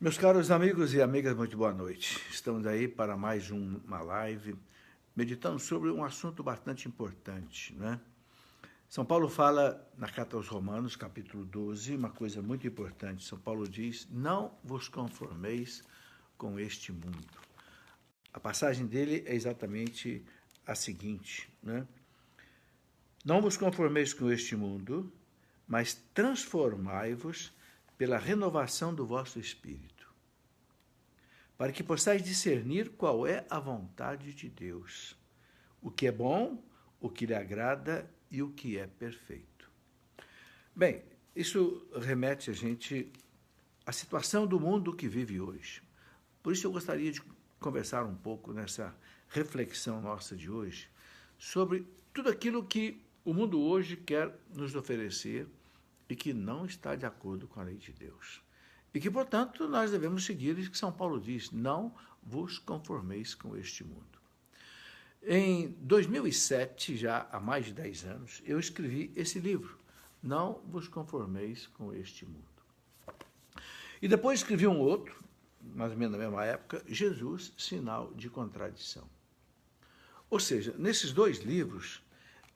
Meus caros amigos e amigas, muito boa noite. Estamos aí para mais uma live, meditando sobre um assunto bastante importante, né? São Paulo fala na carta aos Romanos, capítulo 12, uma coisa muito importante. São Paulo diz: não vos conformeis com este mundo. A passagem dele é exatamente a seguinte, né? Não vos conformeis com este mundo, mas transformai-vos pela renovação do vosso espírito, para que possais discernir qual é a vontade de Deus, o que é bom, o que lhe agrada e o que é perfeito. Bem, isso remete a gente à situação do mundo que vive hoje. Por isso eu gostaria de conversar um pouco nessa reflexão nossa de hoje sobre tudo aquilo que o mundo hoje quer nos oferecer e que não está de acordo com a lei de Deus. E que, portanto, nós devemos seguir isso que São Paulo diz: não vos conformeis com este mundo. Em 2007, já há mais de 10 anos, eu escrevi esse livro, Não vos conformeis com este mundo. E depois escrevi um outro, mais ou menos na mesma época, Jesus, Sinal de Contradição. Ou seja, nesses dois livros,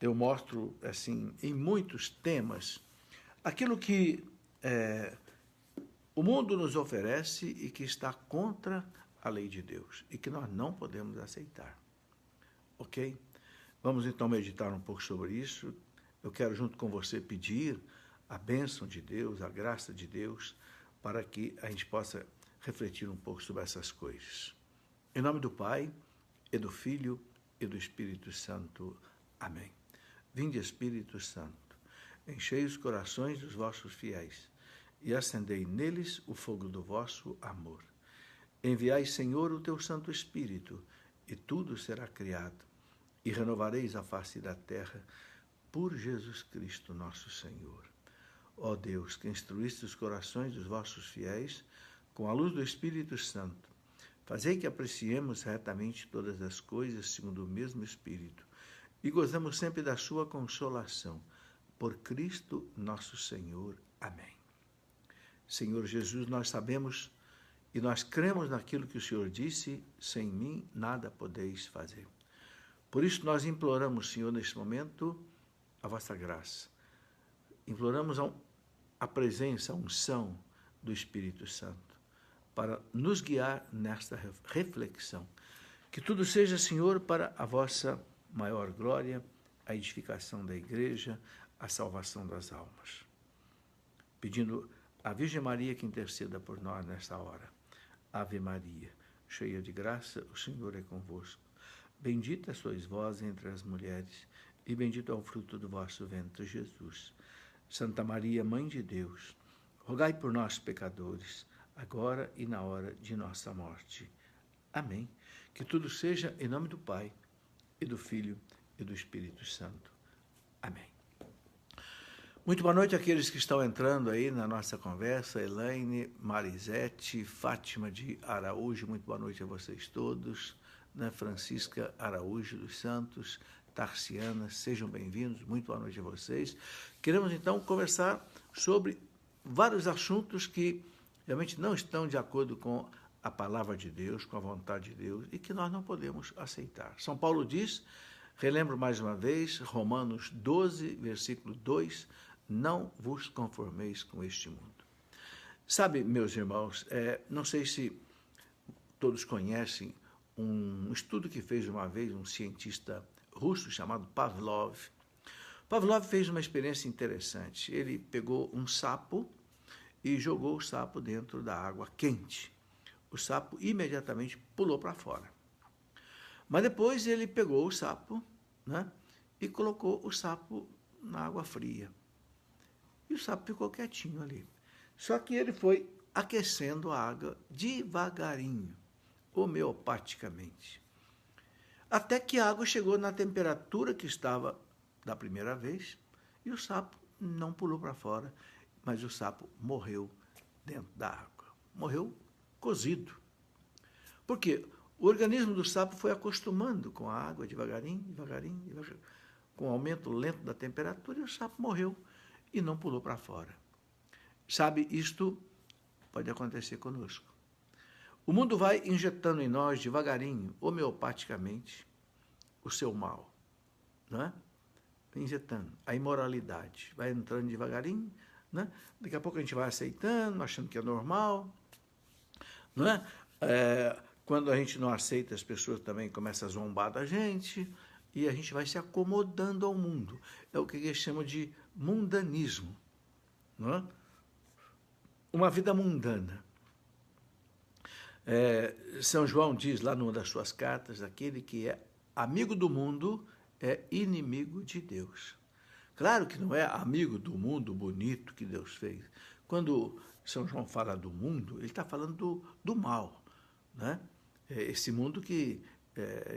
eu mostro, assim, em muitos temas, aquilo que o mundo nos oferece e que está contra a lei de Deus e que nós não podemos aceitar. Ok? Vamos então meditar um pouco sobre isso. Eu quero, junto com você, pedir a bênção de Deus, a graça de Deus, para que a gente possa refletir um pouco sobre essas coisas. Em nome do Pai, e do Filho, e do Espírito Santo. Amém. Vinde, Espírito Santo, enchei os corações dos vossos fiéis e acendei neles o fogo do vosso amor. Enviai, Senhor, o teu Santo Espírito, e tudo será criado, e renovareis a face da terra por Jesus Cristo, nosso Senhor. Ó Deus, que instruíste os corações dos vossos fiéis com a luz do Espírito Santo, fazei que apreciemos retamente todas as coisas segundo o mesmo Espírito e gozemos sempre da sua consolação. Por Cristo, nosso Senhor. Amém. Senhor Jesus, nós sabemos e nós cremos naquilo que o Senhor disse: sem mim nada podeis fazer. Por isso nós imploramos, Senhor, neste momento, a vossa graça. Imploramos a presença, a unção do Espírito Santo para nos guiar nesta reflexão. Que tudo seja, Senhor, para a vossa maior glória, a edificação da igreja, a salvação das almas. Pedindo à Virgem Maria que interceda por nós nesta hora. Ave Maria, cheia de graça, o Senhor é convosco. Bendita sois vós entre as mulheres, e bendito é o fruto do vosso ventre, Jesus. Santa Maria, Mãe de Deus, rogai por nós, pecadores, agora e na hora de nossa morte. Amém. Que tudo seja em nome do Pai, e do Filho, e do Espírito Santo. Amém. Muito boa noite àqueles que estão entrando aí na nossa conversa. Elaine, Marisete, Fátima de Araújo, muito boa noite a vocês todos. Francisca Araújo dos Santos, Tarciana, sejam bem-vindos, muito boa noite a vocês. Queremos então conversar sobre vários assuntos que realmente não estão de acordo com a palavra de Deus, com a vontade de Deus, e que nós não podemos aceitar. São Paulo diz, relembro mais uma vez, Romanos 12, versículo 2, não vos conformeis com este mundo. Sabe, meus irmãos, não sei se todos conhecem um estudo que fez uma vez um cientista russo chamado Pavlov. Pavlov fez uma experiência interessante. Ele pegou um sapo e jogou o sapo dentro da água quente. O sapo imediatamente pulou para fora. Mas depois ele pegou o sapo, né, e colocou o sapo na água fria. E o sapo ficou quietinho ali. Só que ele foi aquecendo a água devagarinho, homeopaticamente, até que a água chegou na temperatura que estava da primeira vez e o sapo não pulou para fora, mas o sapo morreu dentro da água. Morreu cozido. Por quê? O organismo do sapo foi acostumando com a água devagarinho, com o aumento lento da temperatura, e o sapo morreu e não pulou para fora. Sabe, isto pode acontecer conosco. O mundo vai injetando em nós, devagarinho, homeopaticamente, o seu mal, não é? Injetando a imoralidade, vai entrando devagarinho, né? Daqui a pouco a gente vai aceitando, achando que é normal, não é? Quando a gente não aceita, as pessoas também começam a zombar da gente, e a gente vai se acomodando ao mundo. É o que eles chamam de mundanismo, não é? Uma vida mundana. São João diz lá numa das suas cartas, aquele que é amigo do mundo é inimigo de Deus. Claro que não é amigo do mundo bonito que Deus fez. Quando São João fala do mundo, ele está falando do mal, né? Esse mundo que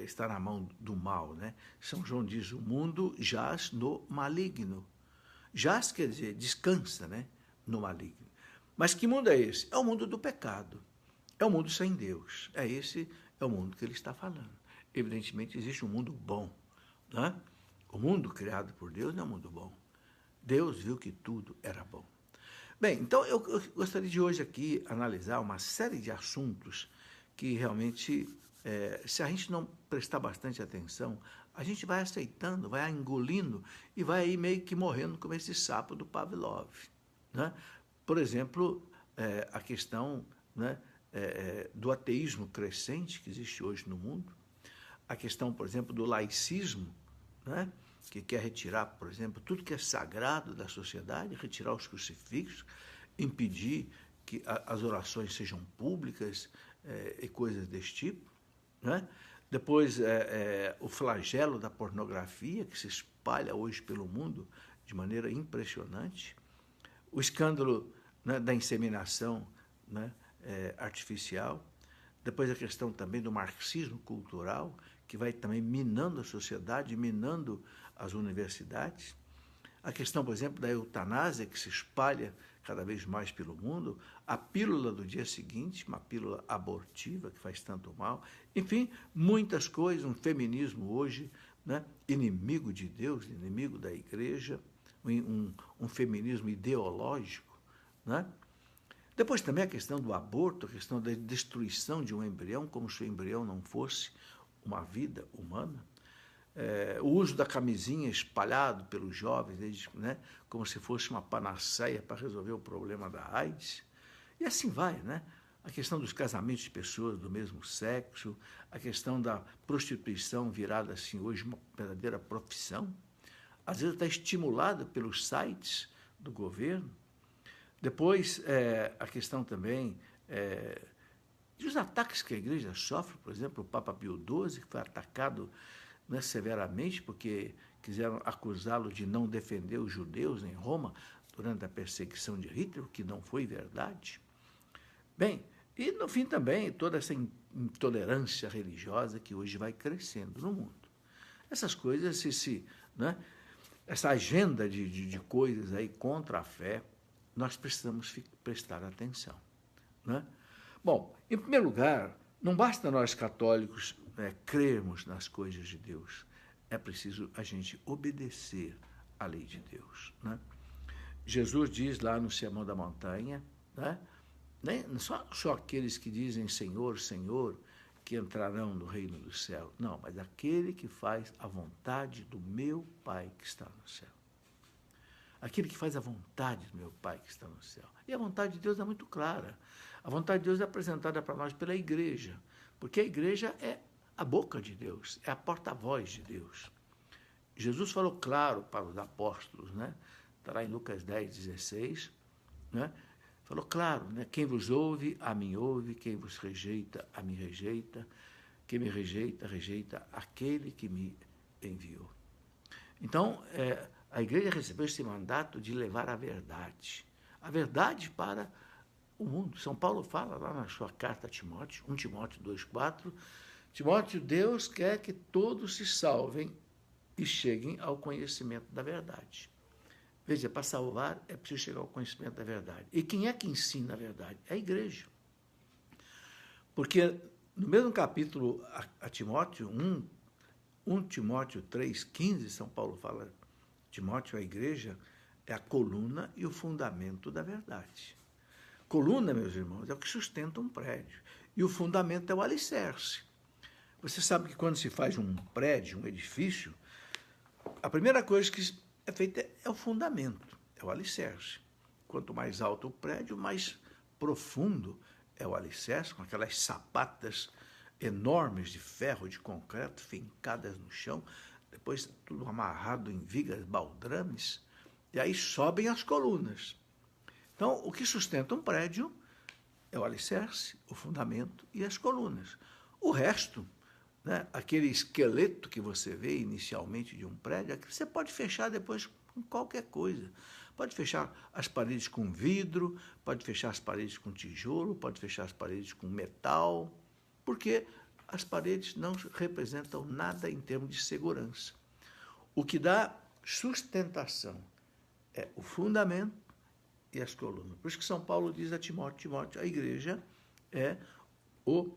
está na mão do mal, né? São João diz, o mundo jaz no maligno. Jaz quer dizer descansa, né? No maligno. Mas que mundo é esse? É o mundo do pecado. É o mundo sem Deus. Esse é o mundo que ele está falando. Evidentemente, existe um mundo bom, né? O mundo criado por Deus não é um mundo bom. Deus viu que tudo era bom. Bem, então eu gostaria de hoje aqui analisar uma série de assuntos que realmente, se a gente não prestar bastante atenção, a gente vai aceitando, vai engolindo e vai aí meio que morrendo como esse sapo do Pavlov, né? Por exemplo, a questão, né, do ateísmo crescente que existe hoje no mundo, a questão, por exemplo, do laicismo, né, que quer retirar, por exemplo, tudo que é sagrado da sociedade, retirar os crucifixos, impedir que as orações sejam públicas e coisas desse tipo, né? Depois, o flagelo da pornografia, que se espalha hoje pelo mundo de maneira impressionante, o escândalo, né, da inseminação, né, artificial, depois a questão também do marxismo cultural, que vai também minando a sociedade, minando as universidades, a questão, por exemplo, da eutanásia, que se espalha cada vez mais pelo mundo, a pílula do dia seguinte, uma pílula abortiva que faz tanto mal, enfim, muitas coisas, um feminismo hoje, né, inimigo de Deus, inimigo da igreja, um feminismo ideológico, né? Depois também a questão do aborto, a questão da destruição de um embrião, como se o embrião não fosse uma vida humana. O uso da camisinha espalhado pelos jovens, né, como se fosse uma panaceia para resolver o problema da AIDS. E assim vai, né? A questão dos casamentos de pessoas do mesmo sexo, a questão da prostituição virada assim hoje uma verdadeira profissão, às vezes está estimulada pelos sites do governo. Depois, a questão também dos ataques que a igreja sofre, por exemplo, o Papa Pio XII, que foi atacado, né, severamente porque quiseram acusá-lo de não defender os judeus em Roma durante a perseguição de Hitler, o que não foi verdade. Bem, e no fim também toda essa intolerância religiosa que hoje vai crescendo no mundo. Essas coisas, né, essa agenda de coisas aí contra a fé, nós precisamos prestar atenção, né? Bom, em primeiro lugar, não basta nós católicos crermos nas coisas de Deus, é preciso a gente obedecer à lei de Deus, né? Jesus diz lá no Sermão da Montanha, né, só aqueles que dizem Senhor, Senhor, que entrarão no reino do céu. Não, mas aquele que faz a vontade do meu Pai que está no céu. Aquele que faz a vontade do meu Pai que está no céu. E a vontade de Deus é muito clara. A vontade de Deus é apresentada para nós pela igreja, porque a igreja é a boca de Deus, é a porta-voz de Deus. Jesus falou claro para os apóstolos, né? Está lá em Lucas 10:16, né? Falou claro, né? Quem vos ouve, a mim ouve, quem vos rejeita, a mim rejeita, quem me rejeita, rejeita aquele que me enviou. Então, a igreja recebeu esse mandato de levar a verdade para o mundo. São Paulo fala lá na sua carta a Timóteo, 1 Timóteo 2,4, Timóteo, Deus quer que todos se salvem e cheguem ao conhecimento da verdade. Veja, para salvar é preciso chegar ao conhecimento da verdade. E quem é que ensina a verdade? É a igreja. Porque no mesmo capítulo a Timóteo 1 Timóteo 3,15, São Paulo fala, Timóteo, a igreja, é a coluna e o fundamento da verdade. Coluna, meus irmãos, é o que sustenta um prédio. E o fundamento é o alicerce. Você sabe que quando se faz um prédio, um edifício, a primeira coisa que é feita é o fundamento, é o alicerce. Quanto mais alto o prédio, mais profundo é o alicerce, com aquelas sapatas enormes de ferro, de concreto, fincadas no chão, depois tudo amarrado em vigas, baldrames, e aí sobem as colunas. Então, o que sustenta um prédio é o alicerce, o fundamento e as colunas. O resto, né, aquele esqueleto que você vê inicialmente de um prédio, é que você pode fechar depois com qualquer coisa. Pode fechar as paredes com vidro, pode fechar as paredes com tijolo, pode fechar as paredes com metal, porque as paredes não representam nada em termos de segurança. O que dá sustentação é o fundamento e as colunas. Por isso que São Paulo diz a Timóteo, a igreja é o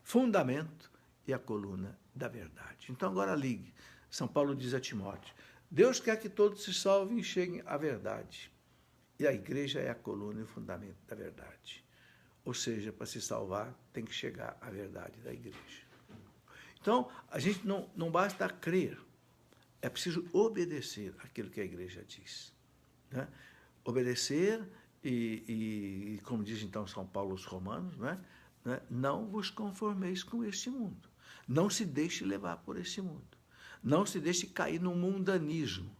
fundamento e a coluna da verdade. Então agora ligue. São Paulo diz a Timóteo, Deus quer que todos se salvem e cheguem à verdade. E a igreja é a coluna e o fundamento da verdade. Ou seja, para se salvar, tem que chegar à verdade da igreja. Então, a gente não basta crer, é preciso obedecer aquilo que a igreja diz. Né? Obedecer e, como diz então São Paulo aos Romanos, né? Não vos conformeis com este mundo. Não se deixe levar por este mundo. Não se deixe cair no mundanismo,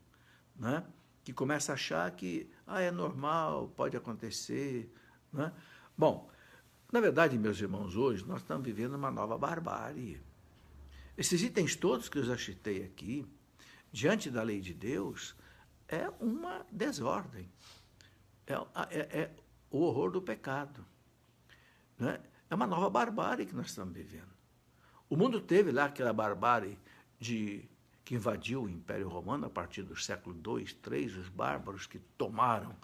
né? Que começa a achar que é normal, pode acontecer. Né? Bom, na verdade, meus irmãos, hoje nós estamos vivendo uma nova barbárie. Esses itens todos que eu já citei aqui, diante da lei de Deus, é uma desordem. É o horror do pecado. Né? É uma nova barbárie que nós estamos vivendo. O mundo teve lá aquela barbárie que invadiu o Império Romano a partir do século II, III, os bárbaros que tomaram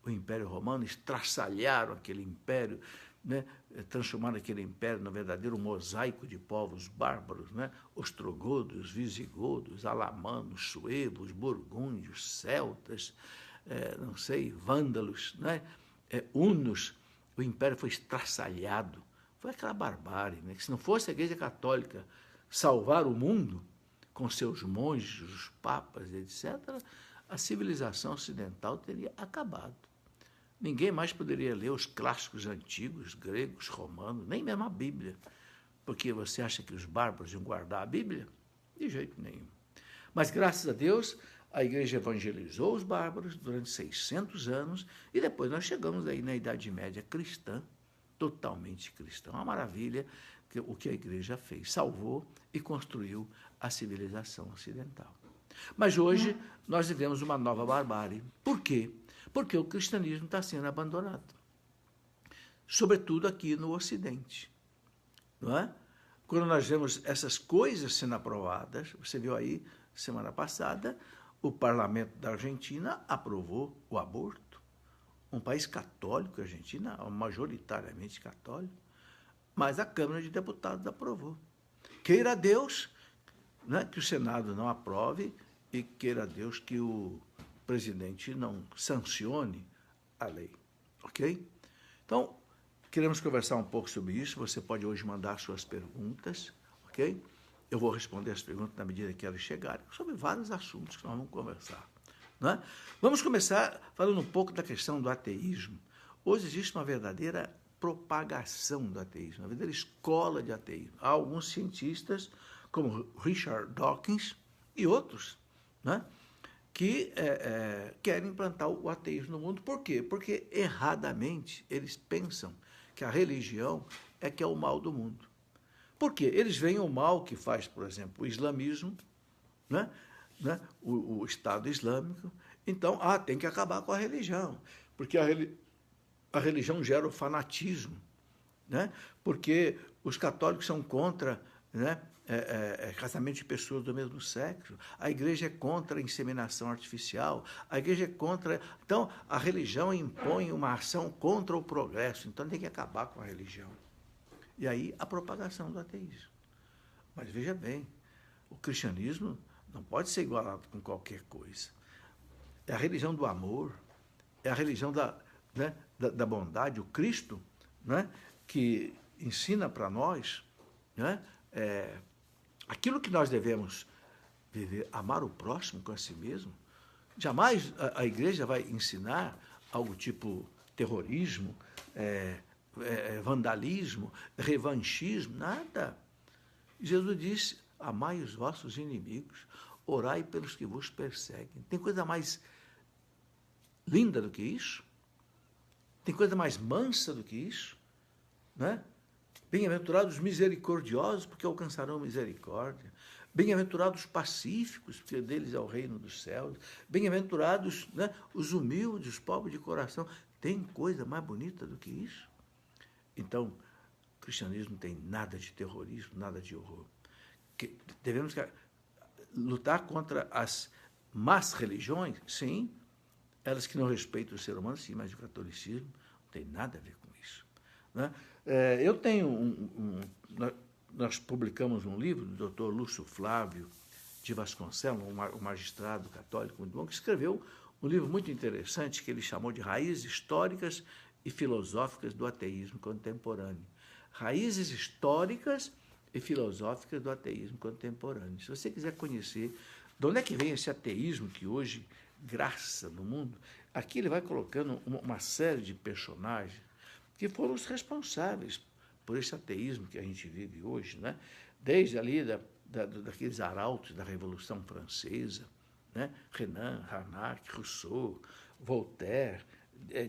o Império Romano, estraçalharam aquele império, né? Transformaram aquele império no verdadeiro mosaico de povos bárbaros, né? Ostrogodos, visigodos, alamanos, suevos, burgúndios, celtas, vândalos, né? Hunos. O império foi estraçalhado. Foi aquela barbárie, né? Que se não fosse a Igreja Católica salvar o mundo, com seus monges, os papas, etc., a civilização ocidental teria acabado. Ninguém mais poderia ler os clássicos antigos, gregos, romanos, nem mesmo a Bíblia. Porque você acha que os bárbaros iam guardar a Bíblia? De jeito nenhum. Mas, graças a Deus, a igreja evangelizou os bárbaros durante 600 anos e depois nós chegamos aí na Idade Média cristã, totalmente cristã. Uma maravilha o que a igreja fez. Salvou e construiu a civilização ocidental. Mas hoje nós vivemos uma nova barbárie. Por quê? Porque o cristianismo está sendo abandonado. Sobretudo aqui no Ocidente. Não é? Quando nós vemos essas coisas sendo aprovadas, você viu aí, semana passada, o parlamento da Argentina aprovou o aborto. Um país católico, a Argentina, majoritariamente católico, mas a Câmara de Deputados aprovou. Queira Deus, né, que o Senado não aprove e queira Deus que o presidente não sancione a lei. Ok? Então, queremos conversar um pouco sobre isso. Você pode hoje mandar suas perguntas, ok? Eu vou responder as perguntas na medida que elas chegarem, sobre vários assuntos que nós vamos conversar. Né? Vamos começar falando um pouco da questão do ateísmo. Hoje existe uma verdadeira propagação do ateísmo, uma verdadeira escola de ateísmo. Há alguns cientistas, como Richard Dawkins e outros, né, que querem implantar o ateísmo no mundo. Por quê? Porque, erradamente, eles pensam que a religião é que é o mal do mundo. Por quê? Eles veem o mal que faz, por exemplo, o islamismo, né? O Estado Islâmico. Então, tem que acabar com a religião, porque a religião gera o fanatismo, né? Porque os católicos são contra, né, casamento de pessoas do mesmo sexo, a igreja é contra a inseminação artificial, a igreja é contra... Então, a religião impõe uma ação contra o progresso, então tem que acabar com a religião. E aí, a propagação do ateísmo. Mas veja bem, o cristianismo não pode ser igualado com qualquer coisa. É a religião do amor, é a religião da bondade, o Cristo, né, que ensina para nós, né, aquilo que nós devemos viver, amar o próximo com a si mesmo. Jamais a igreja vai ensinar algo tipo terrorismo, vandalismo, revanchismo, nada. Jesus disse, amai os vossos inimigos, orai pelos que vos perseguem. Tem coisa mais linda do que isso? Tem coisa mais mansa do que isso? Né? Bem-aventurados os misericordiosos, porque alcançarão misericórdia. Bem-aventurados os pacíficos, porque deles é o reino dos céus. Bem-aventurados, né, os humildes, os pobres de coração. Tem coisa mais bonita do que isso? Então, o cristianismo não tem nada de terrorismo, nada de horror. Devemos lutar contra as más religiões, sim, elas que não respeitam o ser humano, sim, mas o catolicismo não tem nada a ver com isso. Né? Eu tenho nós publicamos um livro do doutor Lúcio Flávio de Vasconcelos, um magistrado católico muito bom, que escreveu um livro muito interessante que ele chamou de Raízes Históricas e Filosóficas do Ateísmo Contemporâneo. Raízes históricas e filosóficas do ateísmo contemporâneo. Se você quiser conhecer de onde é que vem esse ateísmo que hoje graça no mundo, aqui ele vai colocando uma série de personagens que foram os responsáveis por esse ateísmo que a gente vive hoje, né? Desde ali daqueles arautos da Revolução Francesa, né? Renan, Harnack, Rousseau, Voltaire,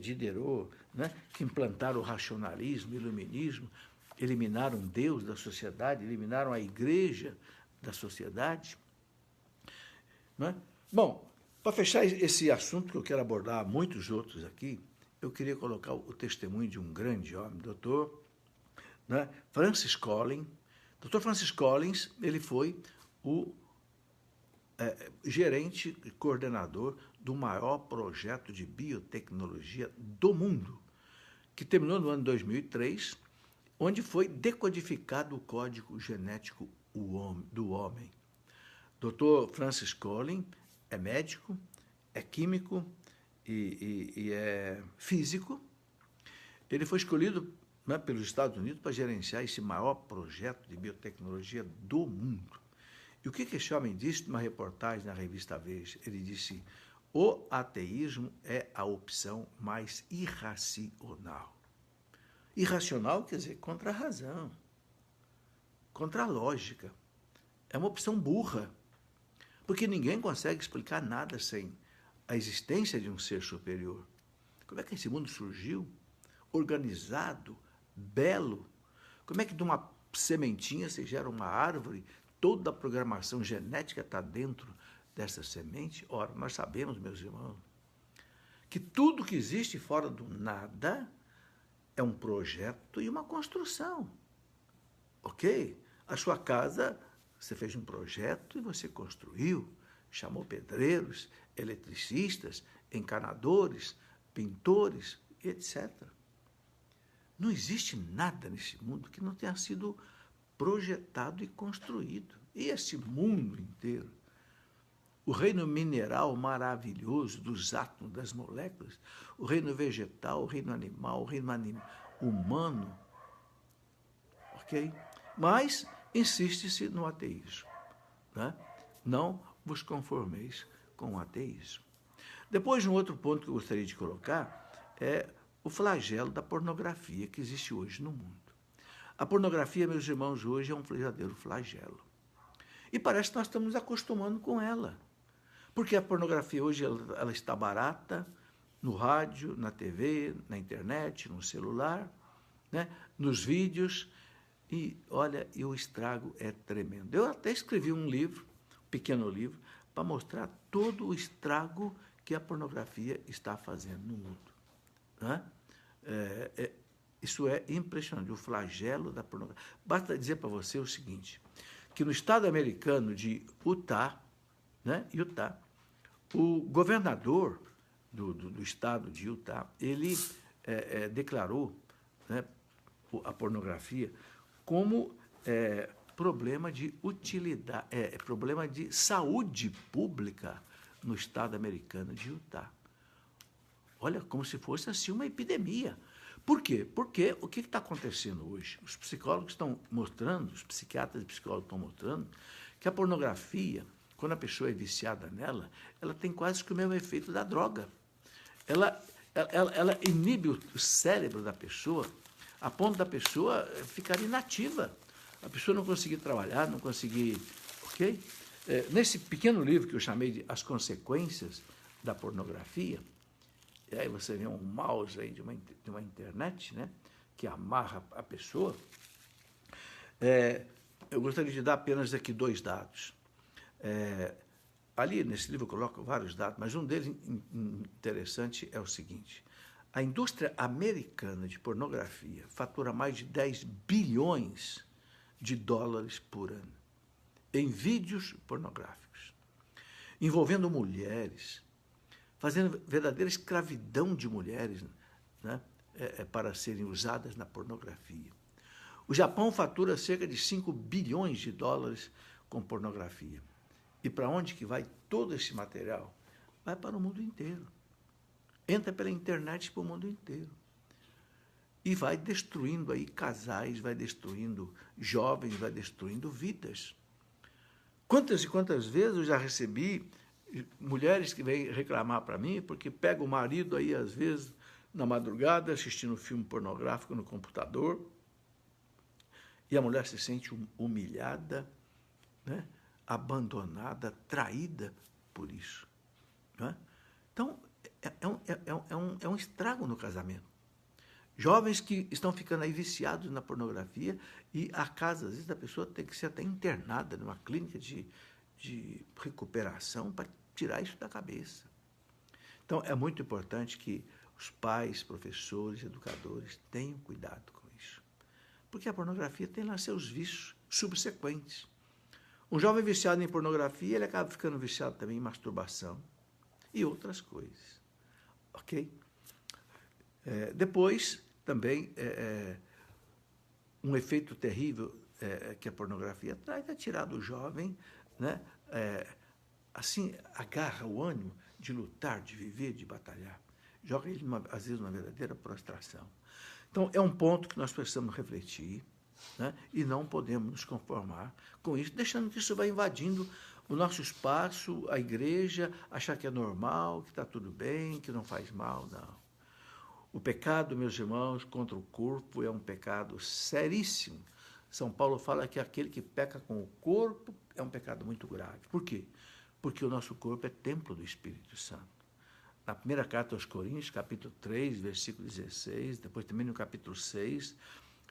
Diderot, né? Que implantaram o racionalismo, o iluminismo, eliminaram Deus da sociedade, eliminaram a igreja da sociedade. Né? Bom, para fechar esse assunto, que eu quero abordar muitos outros aqui, eu queria colocar o testemunho de um grande homem, doutor, né, Francis Collins. Dr. Francis Collins, ele foi o gerente e coordenador do maior projeto de biotecnologia do mundo, que terminou no ano 2003, onde foi decodificado o código genético do homem. Dr. Francis Collins é médico, é químico e é físico. Ele foi escolhido, né, pelos Estados Unidos para gerenciar esse maior projeto de biotecnologia do mundo. E o que esse homem disse numa reportagem na revista Veja? Ele disse, o ateísmo é a opção mais irracional. Irracional quer dizer contra a razão, contra a lógica. É uma opção burra, porque ninguém consegue explicar nada sem a existência de um ser superior. Como é que esse mundo surgiu? Organizado, belo. Como é que de uma sementinha se gera uma árvore? Toda a programação genética está dentro dessa semente? Ora, nós sabemos, meus irmãos, que tudo que existe fora do nada é um projeto e uma construção. Ok? A sua casa, você fez um projeto e você construiu, chamou pedreiros, eletricistas, encanadores, pintores, etc. Não existe nada nesse mundo que não tenha sido projetado e construído. E esse mundo inteiro, o reino mineral maravilhoso dos átomos, das moléculas, o reino vegetal, o reino animal, o reino humano, ok? Mas insiste-se no ateísmo, né? Não vos conformeis com o ateísmo. Depois, um outro ponto que eu gostaria de colocar é o flagelo da pornografia que existe hoje no mundo. A pornografia, meus irmãos, hoje é um verdadeiro flagelo. E parece que nós estamos nos acostumando com ela. Porque a pornografia hoje ela está barata no rádio, na TV, na internet, no celular, né, nos vídeos. E, olha, e o estrago é tremendo. Eu até escrevi um livro, um pequeno livro, para mostrar todo o estrago que a pornografia está fazendo no mundo. Né? Isso é impressionante, o flagelo da pornografia. Basta dizer para você o seguinte, que no estado americano de Utah, né, o governador do estado de Utah, ele declarou, né, a pornografia como problema de utilidade, problema de saúde pública no estado americano de Utah. Olha, como se fosse assim uma epidemia. Por quê? Porque o que está acontecendo hoje? Os psicólogos estão mostrando, os psiquiatras e psicólogos estão mostrando que a pornografia, quando a pessoa é viciada nela, ela tem quase que o mesmo efeito da droga. Ela inibe o cérebro da pessoa a ponto da pessoa ficar inativa. A pessoa não conseguir trabalhar, não conseguir... Ok? Nesse pequeno livro que eu chamei de As Consequências da Pornografia, e aí você vê um mouse aí de uma internet, né, que amarra a pessoa. Eu gostaria de dar apenas aqui 2 dados. Ali, nesse livro, eu coloco vários dados, mas um deles interessante é o seguinte. A indústria americana de pornografia fatura mais de 10 bilhões de dólares por ano em vídeos pornográficos, envolvendo mulheres, fazendo verdadeira escravidão de mulheres, né, para serem usadas na pornografia. O Japão fatura cerca de 5 bilhões de dólares com pornografia. E para onde que vai todo esse material? Vai para o mundo inteiro. Entra pela internet para o mundo inteiro. E vai destruindo aí casais, vai destruindo jovens, vai destruindo vidas. Quantas e quantas vezes eu já recebi mulheres que vêm reclamar para mim porque pega o marido aí, às vezes, na madrugada, assistindo filme pornográfico no computador, e a mulher se sente humilhada, né? Abandonada, traída por isso. Né? Então, é um estrago no casamento. Jovens que estão ficando aí viciados na pornografia e a casa, às vezes, a pessoa tem que ser até internada numa clínica de recuperação para tirar isso da cabeça. Então, é muito importante que os pais, professores, educadores tenham cuidado com isso. Porque a pornografia tem lá seus vícios subsequentes. Um jovem viciado em pornografia, ele acaba ficando viciado também em masturbação e outras coisas. Ok? Depois, também, um efeito terrível que a pornografia traz é tirar do jovem, né, assim, a garra, o ânimo de lutar, de viver, de batalhar. Joga ele, às vezes, numa verdadeira prostração. Então, é um ponto que nós precisamos refletir, né, e não podemos nos conformar com isso, deixando que isso vai invadindo o nosso espaço, a igreja, achar que é normal, que está tudo bem, que não faz mal, não. O pecado, meus irmãos, contra o corpo é um pecado seríssimo. São Paulo fala que aquele que peca com o corpo é um pecado muito grave. Por quê? Porque o nosso corpo é templo do Espírito Santo. Na primeira carta aos Coríntios, capítulo 3, versículo 16, depois também no capítulo 6,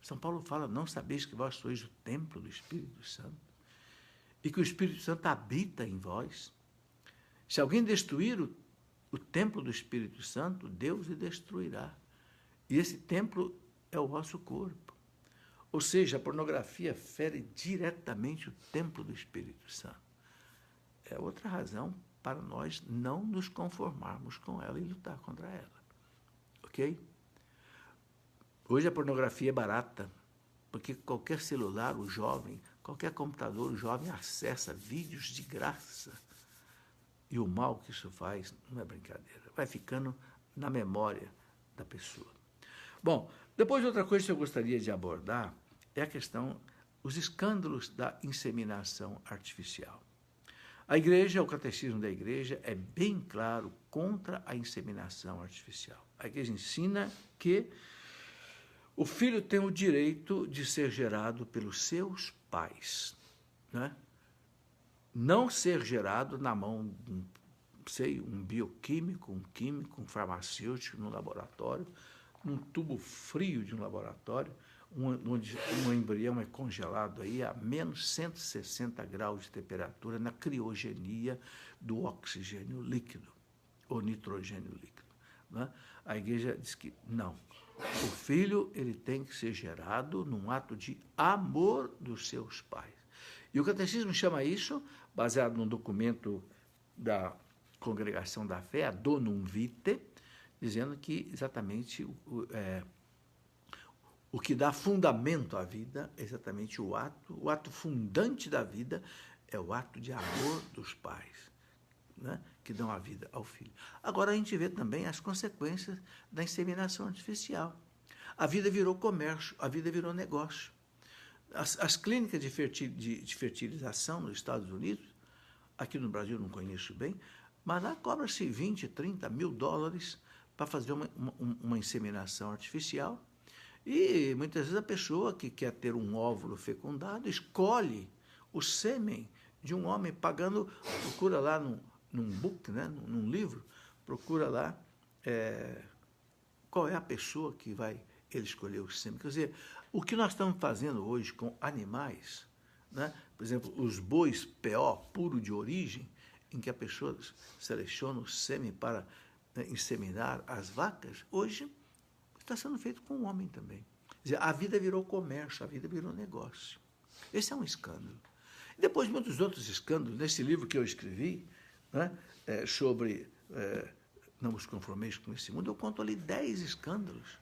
São Paulo fala, não sabeis que vós sois o templo do Espírito Santo e que o Espírito Santo habita em vós. Se alguém destruir o templo do Espírito Santo, Deus o destruirá. E esse templo é o vosso corpo. Ou seja, a pornografia fere diretamente o templo do Espírito Santo. É outra razão para nós não nos conformarmos com ela e lutar contra ela. Ok? Hoje a pornografia é barata, porque qualquer celular, o jovem, qualquer computador, o jovem acessa vídeos de graça. E o mal que isso faz não é brincadeira. Vai ficando na memória da pessoa. Bom, depois outra coisa que eu gostaria de abordar é a questão, os escândalos da inseminação artificial. A igreja, o catecismo da igreja é bem claro contra a inseminação artificial. A igreja ensina que o filho tem o direito de ser gerado pelos seus pais, né? Não ser gerado na mão de um bioquímico, um químico, um farmacêutico no laboratório, num tubo frio de um laboratório, onde um embrião é congelado aí a menos 160 graus de temperatura na criogenia do oxigênio líquido, ou nitrogênio líquido. Né? A igreja diz que não. O filho ele tem que ser gerado num ato de amor dos seus pais. E o catecismo chama isso, baseado num documento da Congregação da Fé, a Donum Vitae, dizendo que exatamente o que dá fundamento à vida é exatamente o ato fundante da vida é o ato de amor dos pais. né, que dão a vida ao filho. Agora a gente vê também as consequências da inseminação artificial. A vida virou comércio, a vida virou negócio. As clínicas de fertilização nos Estados Unidos, aqui no Brasil não conheço bem, mas lá cobra-se 20, 30 mil dólares para fazer uma inseminação artificial. E muitas vezes a pessoa que quer ter um óvulo fecundado escolhe o sêmen de um homem pagando, procura lá num book, né, num livro, procura lá qual é a pessoa que vai ele escolher o sêmen. Quer dizer, o que nós estamos fazendo hoje com animais, né, por exemplo, os bois PO, puro de origem, em que a pessoa seleciona o sêmen para inseminar as vacas, hoje está sendo feito com o homem também. Quer dizer, a vida virou comércio, a vida virou negócio. Esse é um escândalo. Depois de muitos outros escândalos, nesse livro que eu escrevi, né, sobre Não Vos Conformeis com Esse Mundo, eu conto ali 10 escândalos.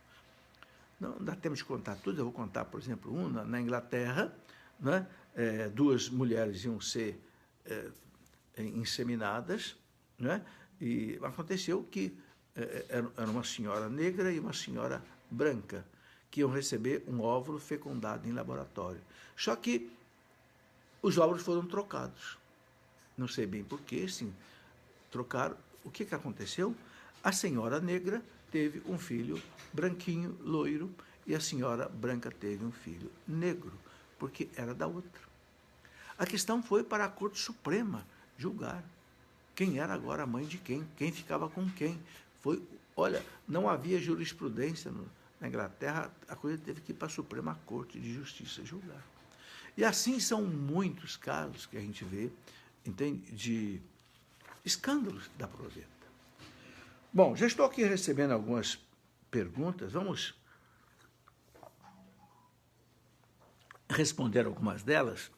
Não dá tempo de contar tudo, eu vou contar, por exemplo, um na Inglaterra, né, 2 mulheres iam ser inseminadas, né, e aconteceu que era uma senhora negra e uma senhora branca, que iam receber um óvulo fecundado em laboratório. Só que os óvulos foram trocados. Não sei bem porquê, sim, trocaram. O que aconteceu? A senhora negra teve um filho branquinho, loiro, e a senhora branca teve um filho negro, porque era da outra. A questão foi para a Corte Suprema julgar quem era agora a mãe de quem ficava com quem. Olha, não havia jurisprudência na Inglaterra, a coisa teve que ir para a Suprema Corte de Justiça julgar. E assim são muitos casos que a gente vê, entende, de escândalos da proveta. Bom, já estou aqui recebendo algumas perguntas, vamos responder algumas delas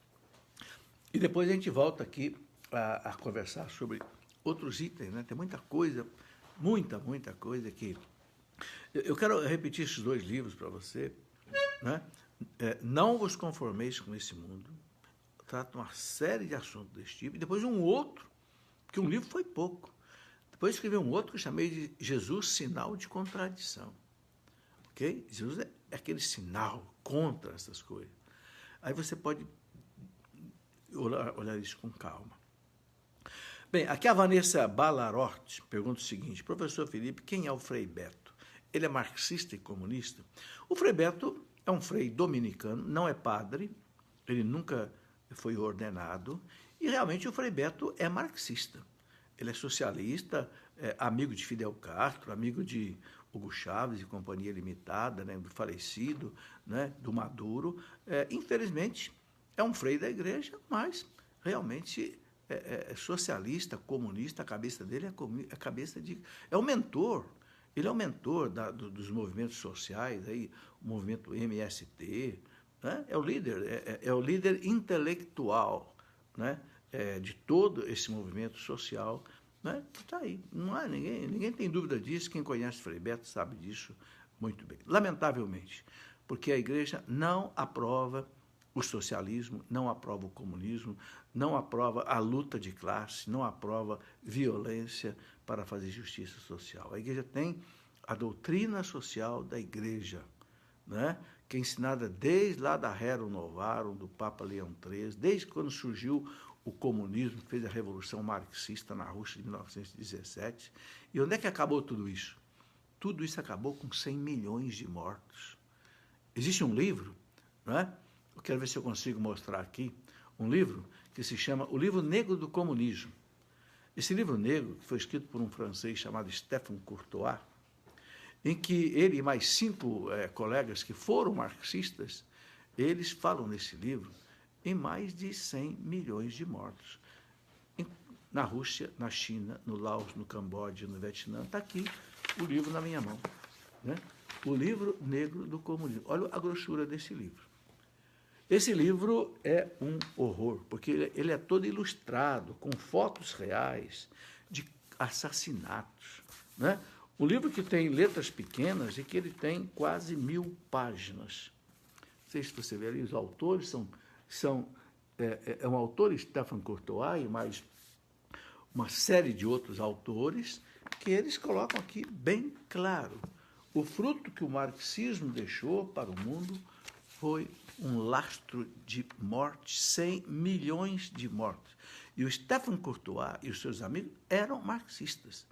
e depois a gente volta aqui a conversar sobre outros itens, né? Tem muita coisa, muita coisa que... Eu quero repetir esses 2 livros para você, né? Não Vos Conformeis com Esse Mundo, trata uma série de assuntos desse tipo, e depois um outro, porque um livro foi pouco. Depois escrevi um outro que eu chamei de Jesus, Sinal de Contradição. Ok? Jesus é aquele sinal contra essas coisas. Aí você pode olhar isso com calma. Bem, aqui a Vanessa Ballarotti pergunta o seguinte: professor Felipe, quem é o Frei Beto? Ele é marxista e comunista? O Frei Beto é um frei dominicano, não é padre, ele nunca foi ordenado, e realmente o Frei Beto é marxista. Ele é socialista, amigo de Fidel Castro, amigo de Hugo Chávez e Companhia Limitada, né, do falecido, né, do Maduro. Infelizmente, é um frei da igreja, mas realmente é socialista, comunista, a cabeça dele é a cabeça de... É o mentor, ele é o mentor dos movimentos sociais, aí, o movimento MST, né, é o líder intelectual, né, de todo esse movimento social, né, que está aí. Não há ninguém tem dúvida disso, quem conhece Frei Beto sabe disso muito bem. Lamentavelmente, porque a igreja não aprova o socialismo, não aprova o comunismo, não aprova a luta de classe, não aprova violência para fazer justiça social. A igreja tem a doutrina social da igreja, né, que é ensinada desde lá da Rerum Novarum, do Papa Leão XIII, desde quando surgiu o comunismo, fez a Revolução Marxista na Rússia de 1917. E onde é que acabou tudo isso? Tudo isso acabou com 100 milhões de mortos. Existe um livro, não é? Eu quero ver se eu consigo mostrar aqui, um livro que se chama O Livro Negro do Comunismo. Esse livro negro, que foi escrito por um francês chamado Stéphane Courtois, em que ele e mais 5 colegas que foram marxistas, eles falam nesse livro em mais de 100 milhões de mortos. Na Rússia, na China, no Laos, no Camboja, no Vietnã. Está aqui o livro na minha mão, né? O Livro Negro do Comunismo. Olha a grossura desse livro. Esse livro é um horror, porque ele é todo ilustrado, com fotos reais de assassinatos, né? Um livro que tem letras pequenas e que ele tem quase 1000 páginas. Não sei se você vê ali, os autores são um autor, Stéphane Courtois, e mais uma série de outros autores que eles colocam aqui bem claro. O fruto que o marxismo deixou para o mundo foi um lastro de mortes, 100 milhões de mortes. E o Stephen Courtois e os seus amigos eram marxistas,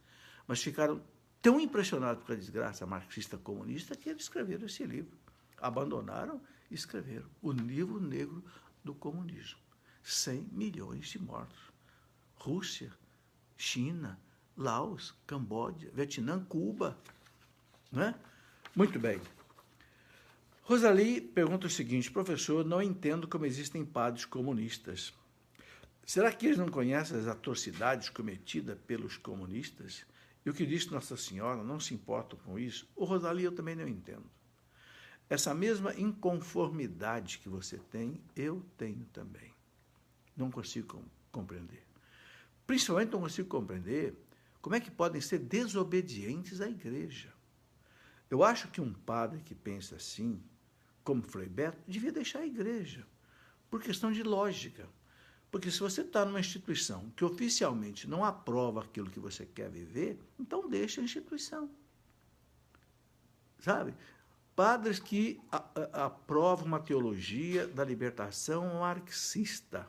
mas ficaram tão impressionados com a desgraça marxista-comunista que eles escreveram esse livro. Abandonaram e escreveram o livro negro do comunismo. 100 milhões de mortos. Rússia, China, Laos, Camboja, Vietnã, Cuba. Não é? Muito bem. Rosalie pergunta o seguinte: professor, não entendo como existem padres comunistas. Será que eles não conhecem as atrocidades cometidas pelos comunistas? E o que diz Nossa Senhora, não se importam com isso? Ô, Rosalie, eu também não entendo. Essa mesma inconformidade que você tem, eu tenho também. Não consigo compreender. Principalmente não consigo compreender como é que podem ser desobedientes à igreja. Eu acho que um padre que pensa assim, como Frei Beto, devia deixar a igreja, por questão de lógica. Porque se você está numa instituição que oficialmente não aprova aquilo que você quer viver, então deixa a instituição. Sabe? Padres que aprovam uma teologia da libertação marxista,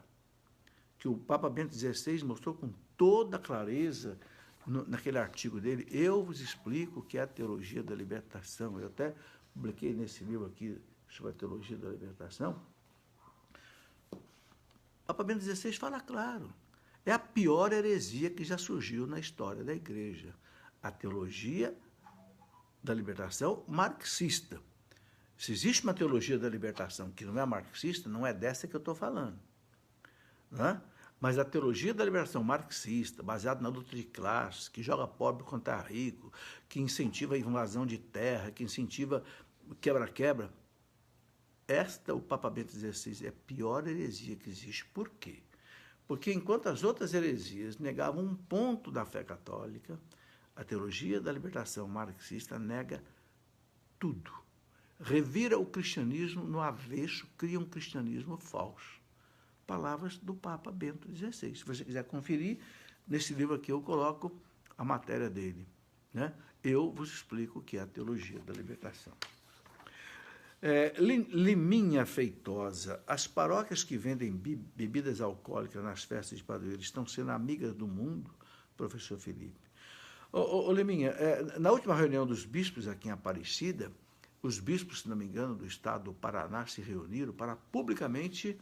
que o Papa Bento XVI mostrou com toda clareza naquele artigo dele. Eu vos explico o que é a teologia da libertação. Eu até publiquei nesse livro aqui sobre a teologia da libertação. O Papa Bento XVI fala claro. É a pior heresia que já surgiu na história da igreja. A teologia da libertação marxista. Se existe uma teologia da libertação que não é marxista, não é dessa que eu estou falando. Não é? Mas a teologia da liberação marxista, baseada na luta de classes, que joga pobre contra rico, que incentiva a invasão de terra, que incentiva quebra-quebra, o Papa Bento XVI, é a pior heresia que existe. Por quê? Porque enquanto as outras heresias negavam um ponto da fé católica, a teologia da libertação marxista nega tudo. Revira o cristianismo no avesso, cria um cristianismo falso. Palavras do Papa Bento XVI. Se você quiser conferir, nesse livro aqui eu coloco a matéria dele. Né? Eu vos explico o que é a teologia da libertação. Liminha Feitosa, as paróquias que vendem bebidas alcoólicas nas festas de padroeiro estão sendo amigas do mundo, professor Felipe? Liminha, na última reunião dos bispos aqui em Aparecida, os bispos, se não me engano, do estado do Paraná se reuniram para publicamente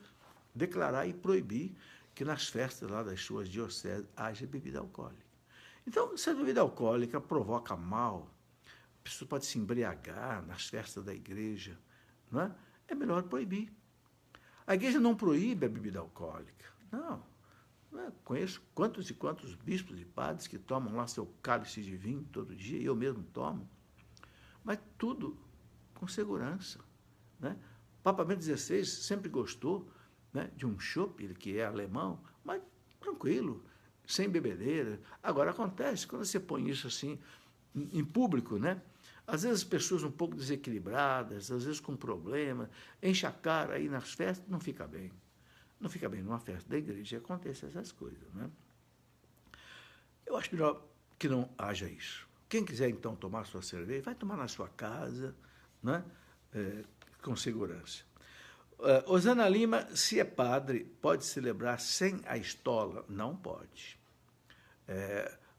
declarar e proibir que nas festas lá das suas dioceses haja bebida alcoólica. Então, se a bebida alcoólica provoca mal, a pessoa pode se embriagar nas festas da igreja, não é? É melhor proibir. A igreja não proíbe a bebida alcoólica. Não. Conheço quantos e quantos bispos e padres que tomam lá seu cálice de vinho todo dia, e eu mesmo tomo. Mas tudo com segurança. Né? O Papa Bento XVI sempre gostou, né, de um chopp, ele que é alemão, mas tranquilo, sem bebedeira. Agora, acontece, quando você põe isso assim em público, né? Às vezes as pessoas um pouco desequilibradas, às vezes com problema, enche a cara aí nas festas, não fica bem. Não fica bem numa festa da igreja, acontecem essas coisas. Né? Eu acho melhor que não haja isso. Quem quiser, então, tomar sua cerveja, vai tomar na sua casa, né? Com segurança. Osana Lima, se é padre, pode celebrar sem a estola? Não pode.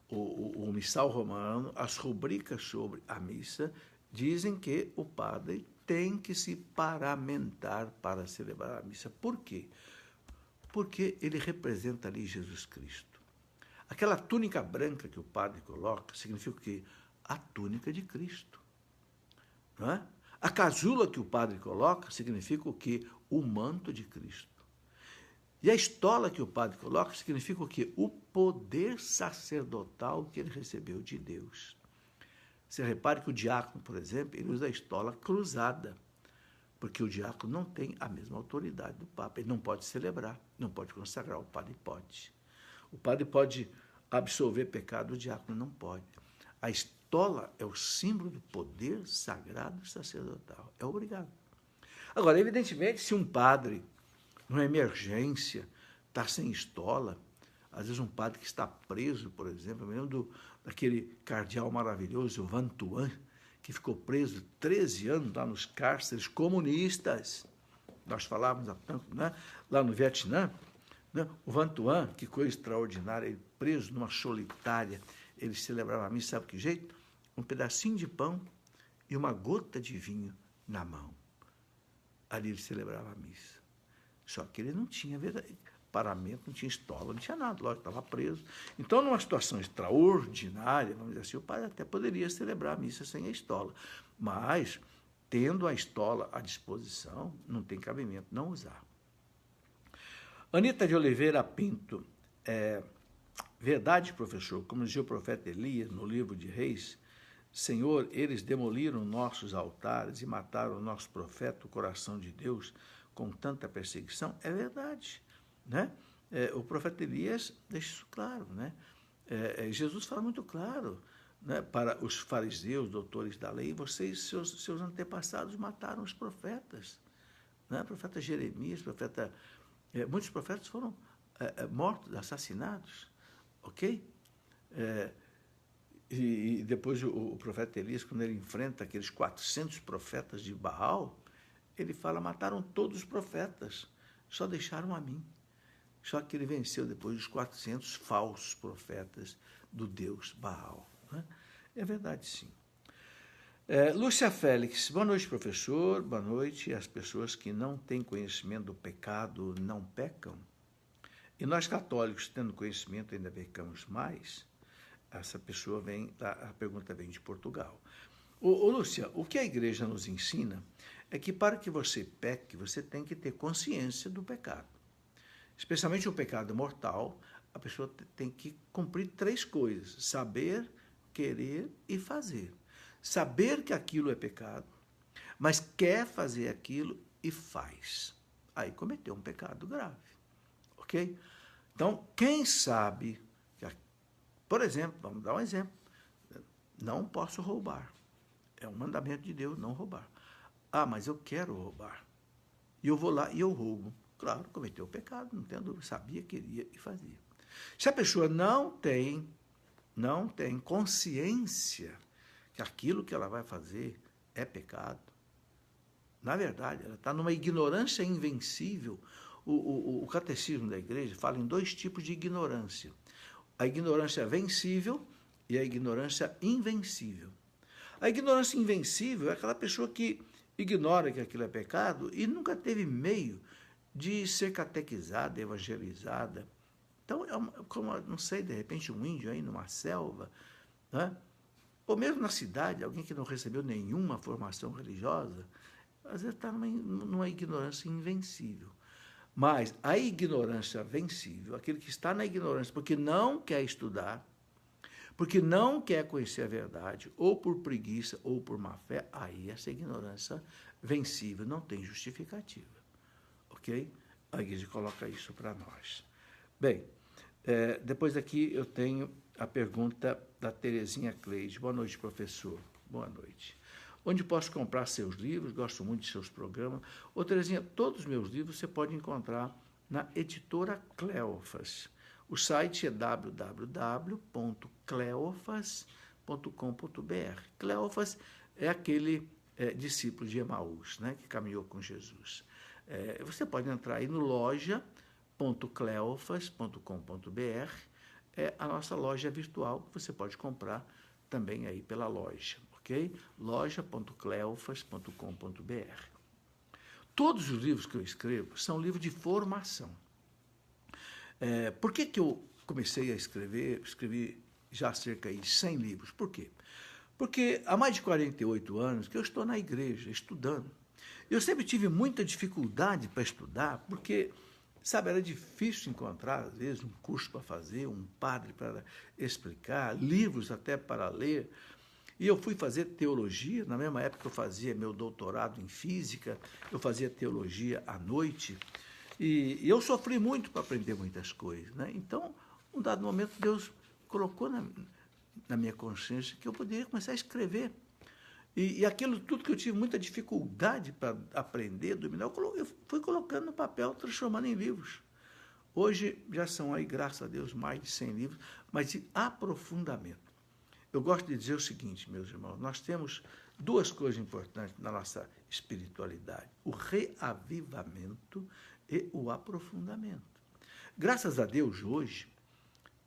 O missal romano, as rubricas sobre a missa, dizem que o padre tem que se paramentar para celebrar a missa. Por quê? Porque ele representa ali Jesus Cristo. Aquela túnica branca que o padre coloca significa o quê? A túnica de Cristo. Não é? A casula que o padre coloca significa o quê? O manto de Cristo. E a estola que o padre coloca significa o quê? O poder sacerdotal que ele recebeu de Deus. Você repare que o diácono, por exemplo, ele usa a estola cruzada, porque o diácono não tem a mesma autoridade do Papa. Ele não pode celebrar, não pode consagrar, o padre pode. O padre pode absolver pecado, o diácono não pode. A estola é o símbolo do poder sagrado sacerdotal. É obrigado. Agora, evidentemente, se um padre, numa emergência, está sem estola, Às vezes um padre que está preso, por exemplo, eu me lembro daquele cardeal maravilhoso, Vantuan, que ficou preso 13 anos lá nos cárceres comunistas. Nós falávamos há tanto, né? Lá no Vietnã, né? O Vantuan, que coisa extraordinária, ele preso numa solitária, ele celebrava a missa, sabe que jeito? Um pedacinho de pão e uma gota de vinho na mão. Ali ele celebrava a missa. Só que ele não tinha paramento, não tinha estola, não tinha nada, lógico, estava preso. Então, numa situação extraordinária, vamos dizer assim, o padre até poderia celebrar a missa sem a estola, mas, tendo a estola à disposição, não tem cabimento não usar. Anita de Oliveira Pinto, verdade, professor, como dizia o profeta Elias no livro de Reis, Senhor, eles demoliram nossos altares e mataram o nosso profeta, o coração de Deus, com tanta perseguição? É verdade, né? O profeta Elias deixa isso claro, né? Jesus fala muito claro, né, para os fariseus, doutores da lei, vocês, seus antepassados, mataram os profetas, né? Profeta Jeremias, muitos profetas foram mortos, assassinados, ok? E depois o profeta Elias, quando ele enfrenta aqueles 400 profetas de Baal, ele fala, mataram todos os profetas, só deixaram a mim. Só que ele venceu depois os 400 falsos profetas do Deus Baal, né? É verdade, sim. Lúcia Félix, boa noite, professor, boa noite. As pessoas que não têm conhecimento do pecado não pecam? E nós católicos, tendo conhecimento, ainda pecamos mais? Essa pessoa a pergunta vem de Portugal. Lúcia, o que a igreja nos ensina é que para que você peque, você tem que ter consciência do pecado. Especialmente o pecado mortal, a pessoa tem que cumprir 3 coisas: saber, querer e fazer. Saber que aquilo é pecado, mas quer fazer aquilo e faz. Aí cometeu um pecado grave, ok? Então, quem sabe, por exemplo, vamos dar um exemplo, não posso roubar. É um mandamento de Deus não roubar. Ah, mas eu quero roubar. E eu vou lá e eu roubo. Claro, cometeu o pecado, não tem dúvida, sabia, queria e fazia. Se a pessoa não tem consciência que aquilo que ela vai fazer é pecado, na verdade, ela está numa ignorância invencível. O catecismo da igreja fala em 2 tipos de ignorância: a ignorância vencível e a ignorância invencível. A ignorância invencível é aquela pessoa que ignora que aquilo é pecado e nunca teve meio de ser catequizada, evangelizada. Então, como, não sei, de repente um índio aí numa selva, né? Ou mesmo na cidade, alguém que não recebeu nenhuma formação religiosa, às vezes está numa ignorância invencível. Mas a ignorância vencível, aquele que está na ignorância porque não quer estudar, porque não quer conhecer a verdade, ou por preguiça, ou por má fé, aí essa ignorância vencível não tem justificativa. Ok? A igreja coloca isso para nós. Bem, depois aqui eu tenho a pergunta da Terezinha Cleide. Boa noite, professor. Boa noite. Onde posso comprar seus livros? Gosto muito de seus programas. Ô, Terezinha, todos os meus livros você pode encontrar na editora Cleofas. O site é www.cleofas.com.br. Cleofas é aquele discípulo de Emaús, né, que caminhou com Jesus. Você pode entrar aí no loja.cleofas.com.br, é a nossa loja virtual, que você pode comprar também aí pela loja, ok? loja.cleofas.com.br. Todos os livros que eu escrevo são livros de formação. Por que eu comecei a escrever? Escrevi já cerca de 100 livros. Por quê? Porque há mais de 48 anos que eu estou na igreja estudando. Eu sempre tive muita dificuldade para estudar, porque, sabe, era difícil encontrar, às vezes, um curso para fazer, um padre para explicar, livros até para ler. E eu fui fazer teologia, na mesma época que eu fazia meu doutorado em física, eu fazia teologia à noite, e eu sofri muito para aprender muitas coisas, né? Então, um dado momento, Deus colocou na minha consciência que eu poderia começar a escrever. E aquilo tudo que eu tive muita dificuldade para aprender, dominar, eu fui colocando no papel, transformando em livros. Hoje já são aí, graças a Deus, mais de 100 livros, mas de aprofundamento. Eu gosto de dizer o seguinte, meus irmãos, nós temos duas coisas importantes na nossa espiritualidade: o reavivamento e o aprofundamento. Graças a Deus, hoje,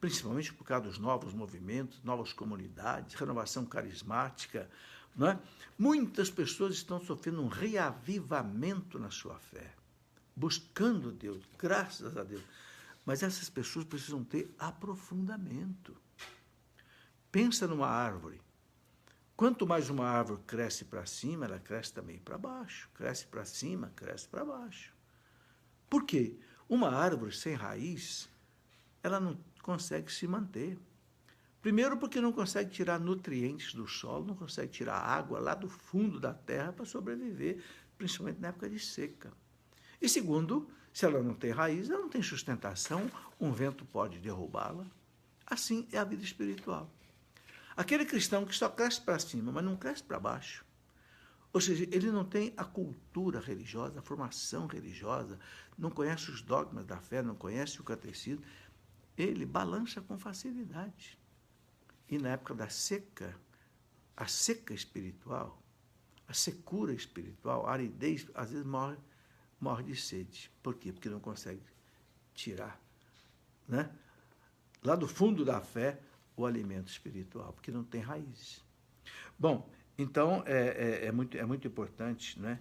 principalmente por causa dos novos movimentos, novas comunidades, renovação carismática, não é? Muitas pessoas estão sofrendo um reavivamento na sua fé, buscando Deus, graças a Deus. Mas essas pessoas precisam ter aprofundamento. Pensa numa árvore. Quanto mais uma árvore cresce para cima, ela cresce também para baixo. Cresce para cima, cresce para baixo. Por quê? Uma árvore sem raiz, ela não consegue se manter. Primeiro, porque não consegue tirar nutrientes do solo, não consegue tirar água lá do fundo da terra para sobreviver, principalmente na época de seca. E segundo, se ela não tem raiz, ela não tem sustentação, um vento pode derrubá-la. Assim é a vida espiritual. Aquele cristão que só cresce para cima, mas não cresce para baixo, ou seja, ele não tem a cultura religiosa, a formação religiosa, não conhece os dogmas da fé, não conhece o catecismo, ele balança com facilidade. E na época da seca, a seca espiritual, a secura espiritual, a aridez, às vezes morre de sede. Por quê? Porque não consegue tirar, né, lá do fundo da fé, o alimento espiritual, porque não tem raízes. Bom, então é muito importante, né?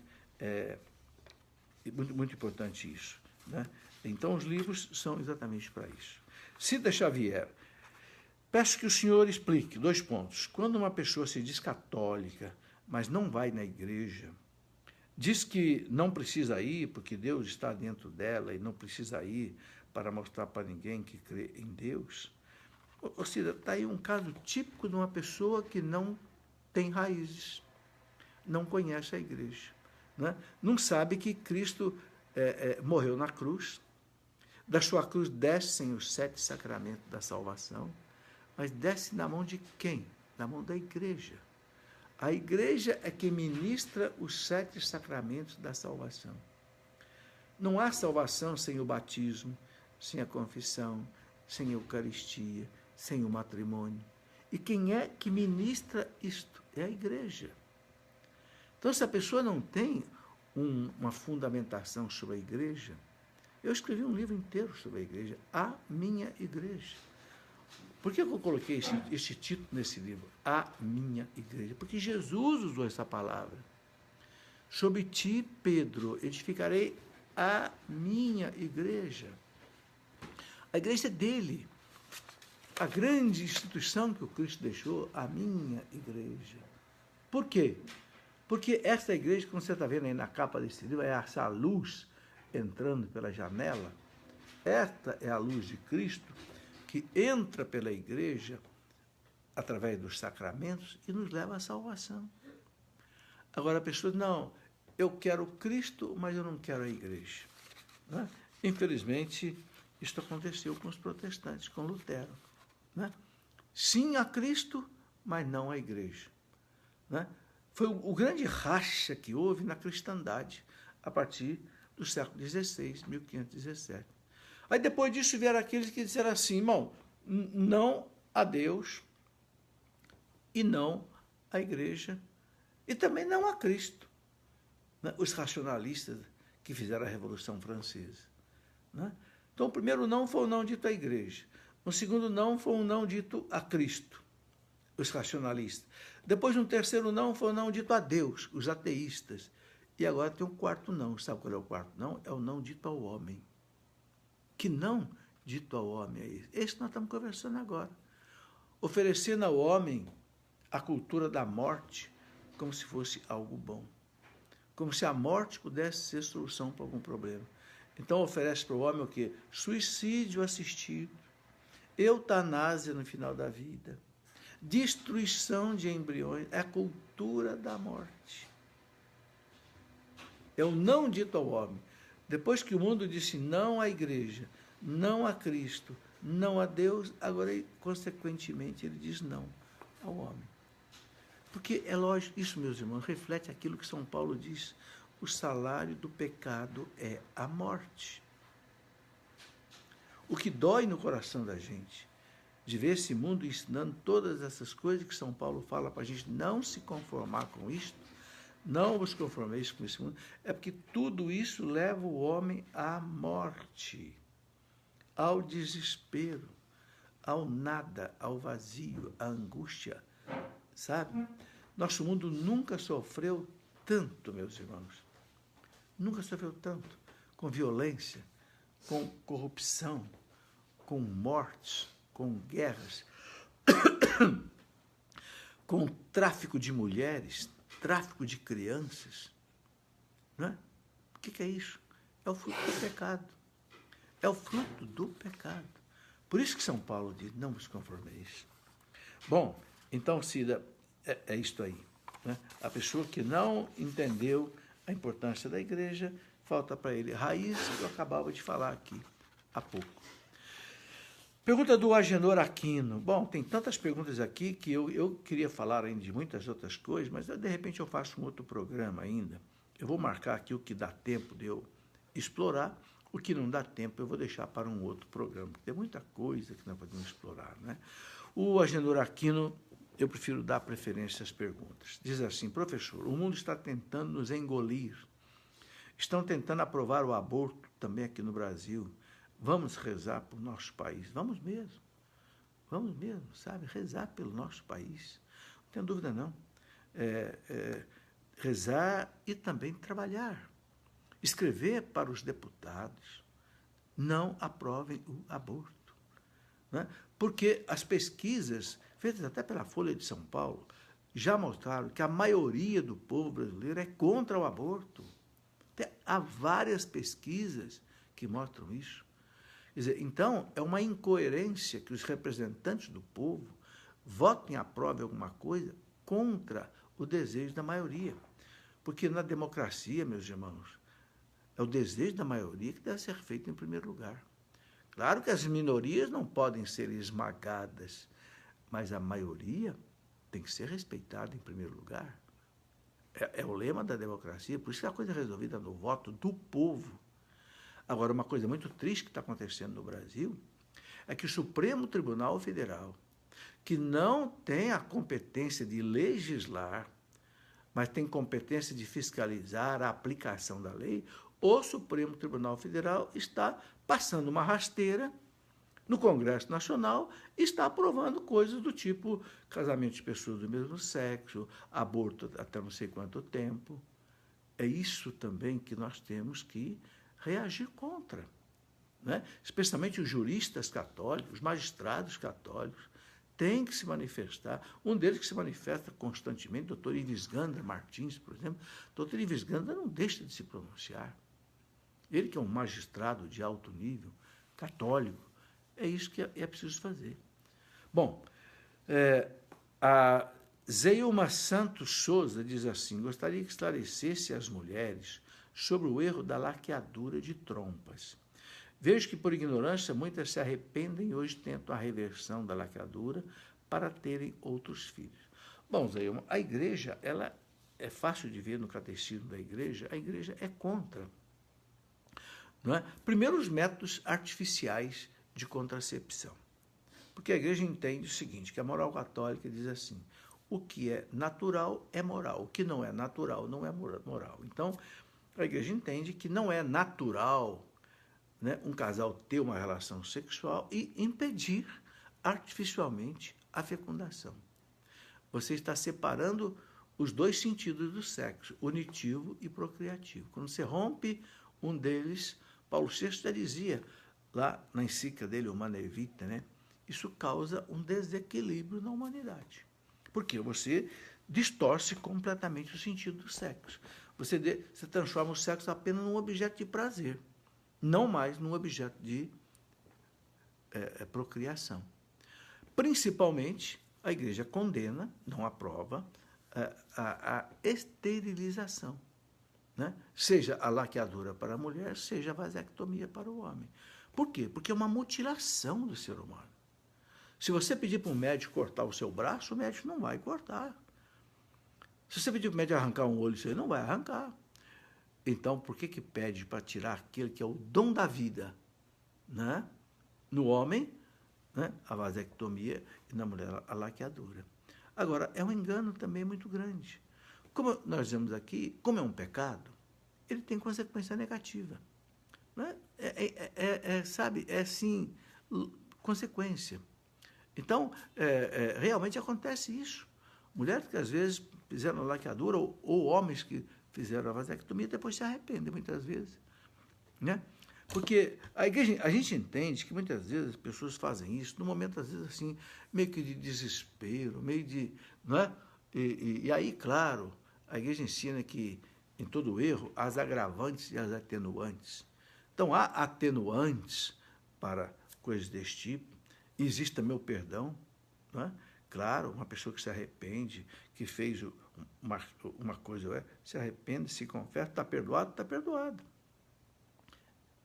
Muito importante isso, né? Então os livros são exatamente para isso. Cida Xavier: peço que o senhor explique, 2 pontos. Quando uma pessoa se diz católica, mas não vai na igreja, diz que não precisa ir porque Deus está dentro dela e não precisa ir para mostrar para ninguém que crê em Deus. Ou seja, está aí um caso típico de uma pessoa que não tem raízes, não conhece a igreja, né? Não sabe que Cristo morreu na cruz, da sua cruz descem os 7 sacramentos da salvação, mas desce na mão de quem? Na mão da igreja. A igreja é que ministra os 7 sacramentos da salvação. Não há salvação sem o batismo, sem a confissão, sem a Eucaristia, sem o matrimônio. E quem é que ministra isto? É a igreja. Então, se a pessoa não tem uma fundamentação sobre a igreja, eu escrevi um livro inteiro sobre a igreja, A Minha Igreja. Por que eu coloquei esse título nesse livro? A Minha Igreja. Porque Jesus usou essa palavra. Sobre ti, Pedro, edificarei a minha igreja. A igreja é dele. A grande instituição que o Cristo deixou, a minha igreja. Por quê? Porque essa igreja, como você está vendo aí na capa desse livro, é essa luz entrando pela janela. Esta é a luz de Cristo que entra pela igreja através dos sacramentos e nos leva à salvação. Agora a pessoa diz, não, eu quero Cristo, mas eu não quero a igreja. Né? Infelizmente, isso aconteceu com os protestantes, com Lutero. Né? Sim a Cristo, mas não à igreja. Né? Foi o grande racha que houve na cristandade a partir do século XVI, 1517. Aí depois disso vieram aqueles que disseram assim, irmão, não a Deus e não à igreja e também não a Cristo. Né? Os racionalistas que fizeram a Revolução Francesa. Né? Então o primeiro não foi um não dito à igreja. O segundo não foi um não dito a Cristo, os racionalistas. Depois, um terceiro não foi um não dito a Deus, os ateístas. E agora tem um quarto não. Sabe qual é o quarto não? É o não dito ao homem. Que não dito ao homem é esse? Esse que nós estamos conversando agora. Oferecendo ao homem a cultura da morte como se fosse algo bom. Como se a morte pudesse ser solução para algum problema. Então oferece para o homem o quê? Suicídio assistido, eutanásia no final da vida, destruição de embriões, é a cultura da morte. É o não dito ao homem. Depois que o mundo disse não à igreja, não a Cristo, não a Deus, agora, consequentemente, ele diz não ao homem. Porque é lógico, isso, meus irmãos, reflete aquilo que São Paulo diz, o salário do pecado é a morte. O que dói no coração da gente, de ver esse mundo ensinando todas essas coisas que São Paulo fala para a gente não se conformar com isto, não vos conformeis com esse mundo, é porque tudo isso leva o homem à morte, ao desespero, ao nada, ao vazio, à angústia, sabe? Nosso mundo nunca sofreu tanto, meus irmãos, nunca sofreu tanto, com violência, com corrupção, com mortes, com guerras, com tráfico de mulheres, tráfico de crianças. Não é? O que é isso? É o fruto do pecado. É o fruto do pecado. Por isso que São Paulo diz, não vos conformeis. Bom, então, Cida, é isto aí. Né? A pessoa que não entendeu a importância da igreja, falta para ele raiz, que eu acabava de falar aqui há pouco. Pergunta do Agenor Aquino. Bom, tem tantas perguntas aqui que eu queria falar ainda de muitas outras coisas, mas de repente eu faço um outro programa ainda. Eu vou marcar aqui o que dá tempo de eu explorar, o que não dá tempo eu vou deixar para um outro programa, porque tem muita coisa que nós podemos explorar, né? O Agenor Aquino, eu prefiro dar preferência às perguntas. Diz assim, professor, o mundo está tentando nos engolir. Estão tentando aprovar o aborto também aqui no Brasil. Vamos rezar por nosso país. Vamos mesmo, sabe? Rezar pelo nosso país. Não tem dúvida, não. Rezar e também trabalhar. Escrever para os deputados, não aprovem o aborto. Né? Porque as pesquisas, feitas até pela Folha de São Paulo, já mostraram que a maioria do povo brasileiro é contra o aborto. Há várias pesquisas que mostram isso. Quer dizer, então, é uma incoerência que os representantes do povo votem a prova de alguma coisa contra o desejo da maioria. Porque na democracia, meus irmãos, é o desejo da maioria que deve ser feito em primeiro lugar. Claro que as minorias não podem ser esmagadas, mas a maioria tem que ser respeitada em primeiro lugar. É o lema da democracia, por isso que a coisa é resolvida no voto do povo. Agora, uma coisa muito triste que está acontecendo no Brasil é que o Supremo Tribunal Federal, que não tem a competência de legislar, mas tem competência de fiscalizar a aplicação da lei, o Supremo Tribunal Federal está passando uma rasteira no Congresso Nacional e está aprovando coisas do tipo casamento de pessoas do mesmo sexo, aborto até não sei quanto tempo. É isso também que nós temos que reagir contra. Né? Especialmente os juristas católicos, os magistrados católicos, têm que se manifestar. Um deles que se manifesta constantemente, doutor Ives Gandra Martins, por exemplo. Doutor Ives Gandra não deixa de se pronunciar. Ele que é um magistrado de alto nível, católico, é isso que é preciso fazer. Bom, a Zeilma Santos Souza diz assim, gostaria que esclarecesse às mulheres sobre o erro da laqueadura de trompas. Vejo que, por ignorância, muitas se arrependem e hoje tentam a reversão da laqueadura para terem outros filhos. Bom, Zeilma, a igreja, ela é fácil de ver no catecismo da igreja, a igreja é contra. Não é? Primeiro, os métodos artificiais de contracepção. Porque a igreja entende o seguinte, que a moral católica diz assim, o que é natural é moral, o que não é natural não é moral. Então, a igreja entende que não é natural, né, um casal ter uma relação sexual e impedir artificialmente a fecundação. Você está separando os dois sentidos do sexo, unitivo e procriativo. Quando você rompe um deles, Paulo VI já dizia, lá na encíclica dele, Humanae Vitae, né, isso causa um desequilíbrio na humanidade. Porque você distorce completamente o sentido do sexo. Você transforma o sexo apenas num objeto de prazer, não mais num objeto de procriação. Principalmente, a igreja condena, não aprova, a esterilização. Né? Seja a laqueadura para a mulher, seja a vasectomia para o homem. Por quê? Porque é uma mutilação do ser humano. Se você pedir para um médico cortar o seu braço, o médico não vai cortar. Se você pedir para o médico arrancar um olho, ele não vai arrancar. Então, por que pede para tirar aquele que é o dom da vida? Né? No homem, né, a vasectomia, e na mulher a laqueadura. Agora, é um engano também muito grande. Como nós vemos aqui, como é um pecado, ele tem consequência negativa. Né? Sabe, é sim consequência. Então, realmente acontece isso. Mulheres que às vezes fizeram a laqueadura, ou homens que fizeram a vasectomia, depois se arrependem muitas vezes. Né? Porque a gente entende que muitas vezes as pessoas fazem isso no momento, às vezes, assim, meio que de desespero, meio de. Não é? E aí, claro, a igreja ensina que, em todo erro, há as agravantes e as atenuantes. Então, há atenuantes para coisas desse tipo, existe também o perdão. Não é? Claro, uma pessoa que se arrepende, que fez uma coisa, se arrepende, se confessa, está perdoado, está perdoado.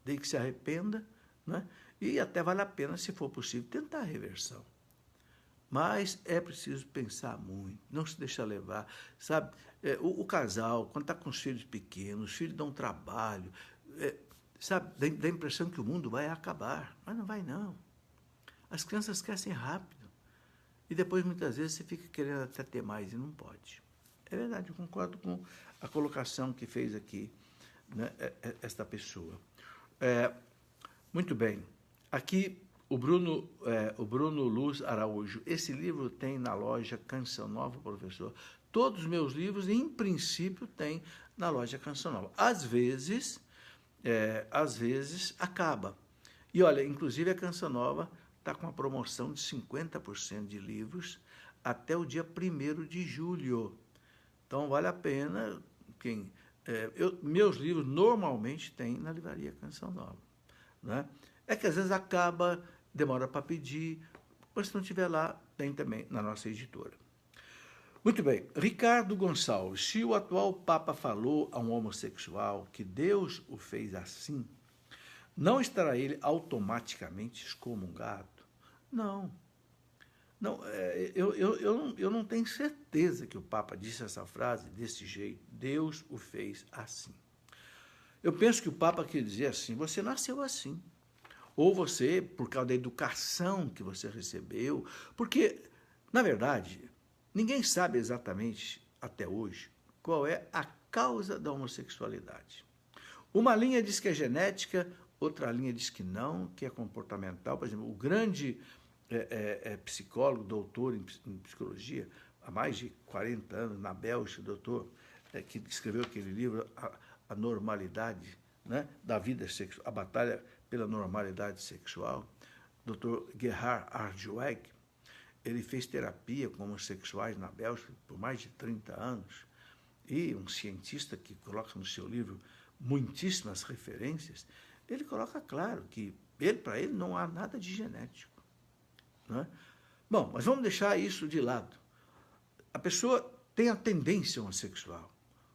Desde que se arrependa, né? E até vale a pena, se for possível, tentar a reversão. Mas é preciso pensar muito, não se deixar levar. Sabe, o casal, quando está com os filhos pequenos, os filhos dão trabalho, sabe, dá a impressão que o mundo vai acabar, mas não vai não. As crianças crescem rápido. E depois, muitas vezes, você fica querendo até ter mais e não pode. É verdade, eu concordo com a colocação que fez aqui, né, esta pessoa. Muito bem. Aqui, o Bruno Luz Araújo. Esse livro tem na loja Canção Nova, professor. Todos os meus livros, em princípio, tem na loja Canção Nova. Às vezes acaba. E, olha, inclusive a Canção Nova está com uma promoção de 50% de livros até o dia 1º de julho. Então, vale a pena. Meus livros normalmente tem na livraria Canção Nova. Né? É que às vezes acaba, demora para pedir, mas se não tiver lá, tem também na nossa editora. Muito bem. Ricardo Gonçalves. Se o atual Papa falou a um homossexual que Deus o fez assim, não estará ele automaticamente excomungado? Não. Eu não tenho certeza que o Papa disse essa frase desse jeito. Deus o fez assim. Eu penso que o Papa quer dizer assim, você nasceu assim. Ou você, por causa da educação que você recebeu, porque, na verdade, ninguém sabe exatamente, até hoje, qual é a causa da homossexualidade. Uma linha diz que é genética, outra linha diz que não, que é comportamental. Por exemplo, o grande psicólogo, doutor em psicologia, há mais de 40 anos, na Bélgica, doutor, que escreveu aquele livro, A Normalidade, né, da Vida Sexual, a Batalha pela Normalidade Sexual, doutor Gerhard Hartweg, ele fez terapia com homossexuais na Bélgica por mais de 30 anos, e um cientista que coloca no seu livro muitíssimas referências, ele coloca claro que, para ele, não há nada de genético. Não é? Bom, mas vamos deixar isso de lado. A pessoa tem a tendência homossexual.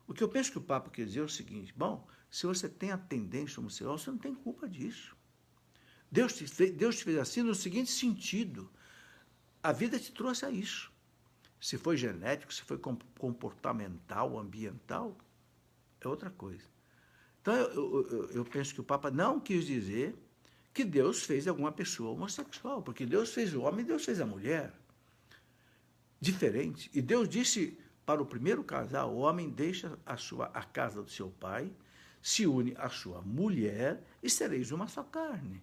O que eu penso que o Papa quer dizer é o seguinte, bom, se você tem a tendência homossexual, você não tem culpa disso. Deus te fez assim no seguinte sentido, a vida te trouxe a isso. Se foi genético, se foi comportamental, ambiental, é outra coisa. Então, eu penso que o Papa não quis dizer que Deus fez alguma pessoa homossexual, porque Deus fez o homem e Deus fez a mulher. Diferente. E Deus disse para o primeiro casal, o homem deixa a casa do seu pai, se une à sua mulher e sereis uma só carne.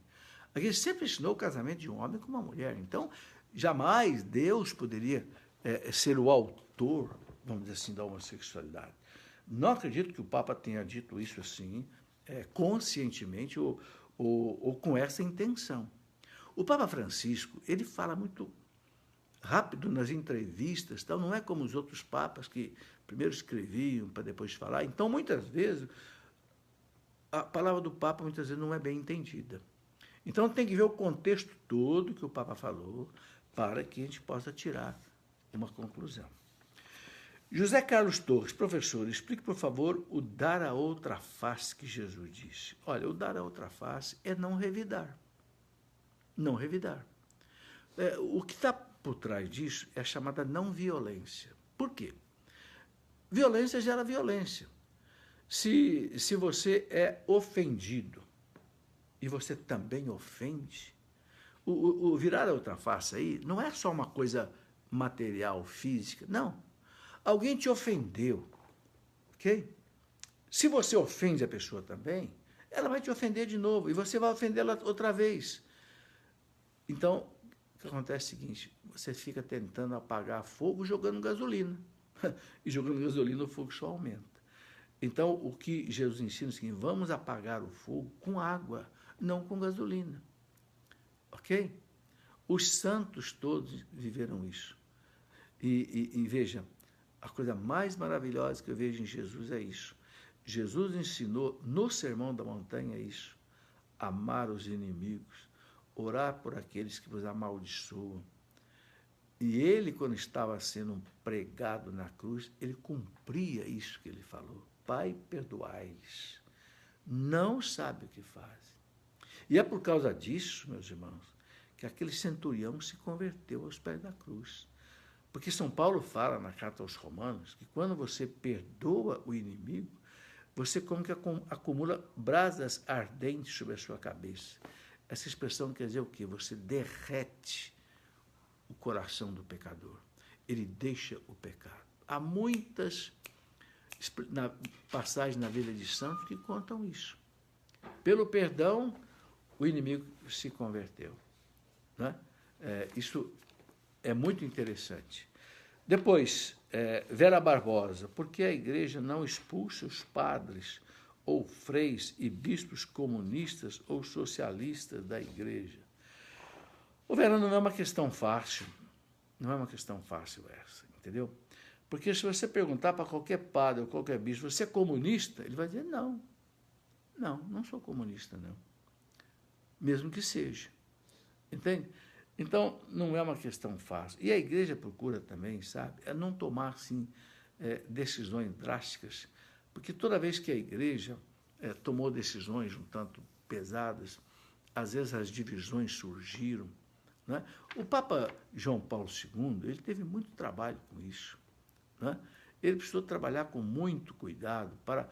Ele sempre ensinou o casamento de um homem com uma mulher. Então, jamais Deus poderia ser o autor, vamos dizer assim, da homossexualidade. Não acredito que o Papa tenha dito isso assim, conscientemente ou com essa intenção. O Papa Francisco, ele fala muito rápido nas entrevistas, tal, não é como os outros papas que primeiro escreviam para depois falar. Então, muitas vezes, a palavra do Papa muitas vezes não é bem entendida. Então, tem que ver o contexto todo que o Papa falou para que a gente possa tirar uma conclusão. José Carlos Torres, professor, explique, por favor, o dar a outra face que Jesus disse. Olha, o dar a outra face é não revidar. Não revidar. O que está por trás disso é a chamada não violência. Por quê? Violência gera violência. Se você é ofendido e você também ofende, o virar a outra face aí não é só uma coisa material, física, não. Alguém te ofendeu, ok? Se você ofende a pessoa também, ela vai te ofender de novo e você vai ofendê-la outra vez. Então, o que acontece é o seguinte, você fica tentando apagar fogo jogando gasolina. E jogando gasolina o fogo só aumenta. Então, o que Jesus ensina é o seguinte, vamos apagar o fogo com água, não com gasolina. Ok? Os santos todos viveram isso. E veja, a coisa mais maravilhosa que eu vejo em Jesus é isso. Jesus ensinou no Sermão da Montanha isso. Amar os inimigos, orar por aqueles que vos amaldiçoam. E ele, quando estava sendo pregado na cruz, ele cumpria isso que ele falou. Pai, perdoai-lhes. Não sabe o que fazem. E é por causa disso, meus irmãos, que aquele centurião se converteu aos pés da cruz. Porque São Paulo fala na carta aos Romanos que quando você perdoa o inimigo, você como que acumula brasas ardentes sobre a sua cabeça. Essa expressão quer dizer o quê? Você derrete o coração do pecador. Ele deixa o pecado. Há muitas passagens na vida de santos que contam isso. Pelo perdão, o inimigo se converteu. Né? Isso é muito interessante. Depois, Vera Barbosa, por que a igreja não expulsa os padres ou freis e bispos comunistas ou socialistas da igreja? Vera, não é uma questão fácil. Não é uma questão fácil essa, entendeu? Porque se você perguntar para qualquer padre ou qualquer bispo, você é comunista? Ele vai dizer, não. Não sou comunista, não. Mesmo que seja. Entende? Então, não é uma questão fácil. E a igreja procura também, sabe, não tomar, assim, decisões drásticas, porque toda vez que a igreja tomou decisões um tanto pesadas, às vezes as divisões surgiram. Né? O Papa João Paulo II, ele teve muito trabalho com isso. Né? Ele precisou trabalhar com muito cuidado para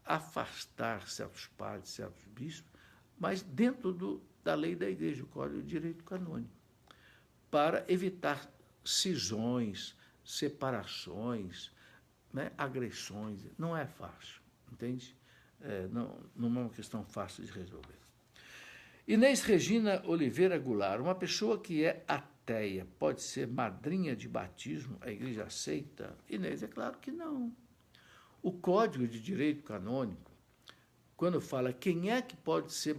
afastar certos padres, certos bispos, mas dentro da lei da igreja, o Código de Direito Canônico, para evitar cisões, separações, né, agressões. Não é fácil, entende? Não é uma questão fácil de resolver. Inês Regina Oliveira Goulart, uma pessoa que é ateia, pode ser madrinha de batismo? A igreja aceita? Inês, é claro que não. O Código de Direito Canônico, quando fala quem é que pode ser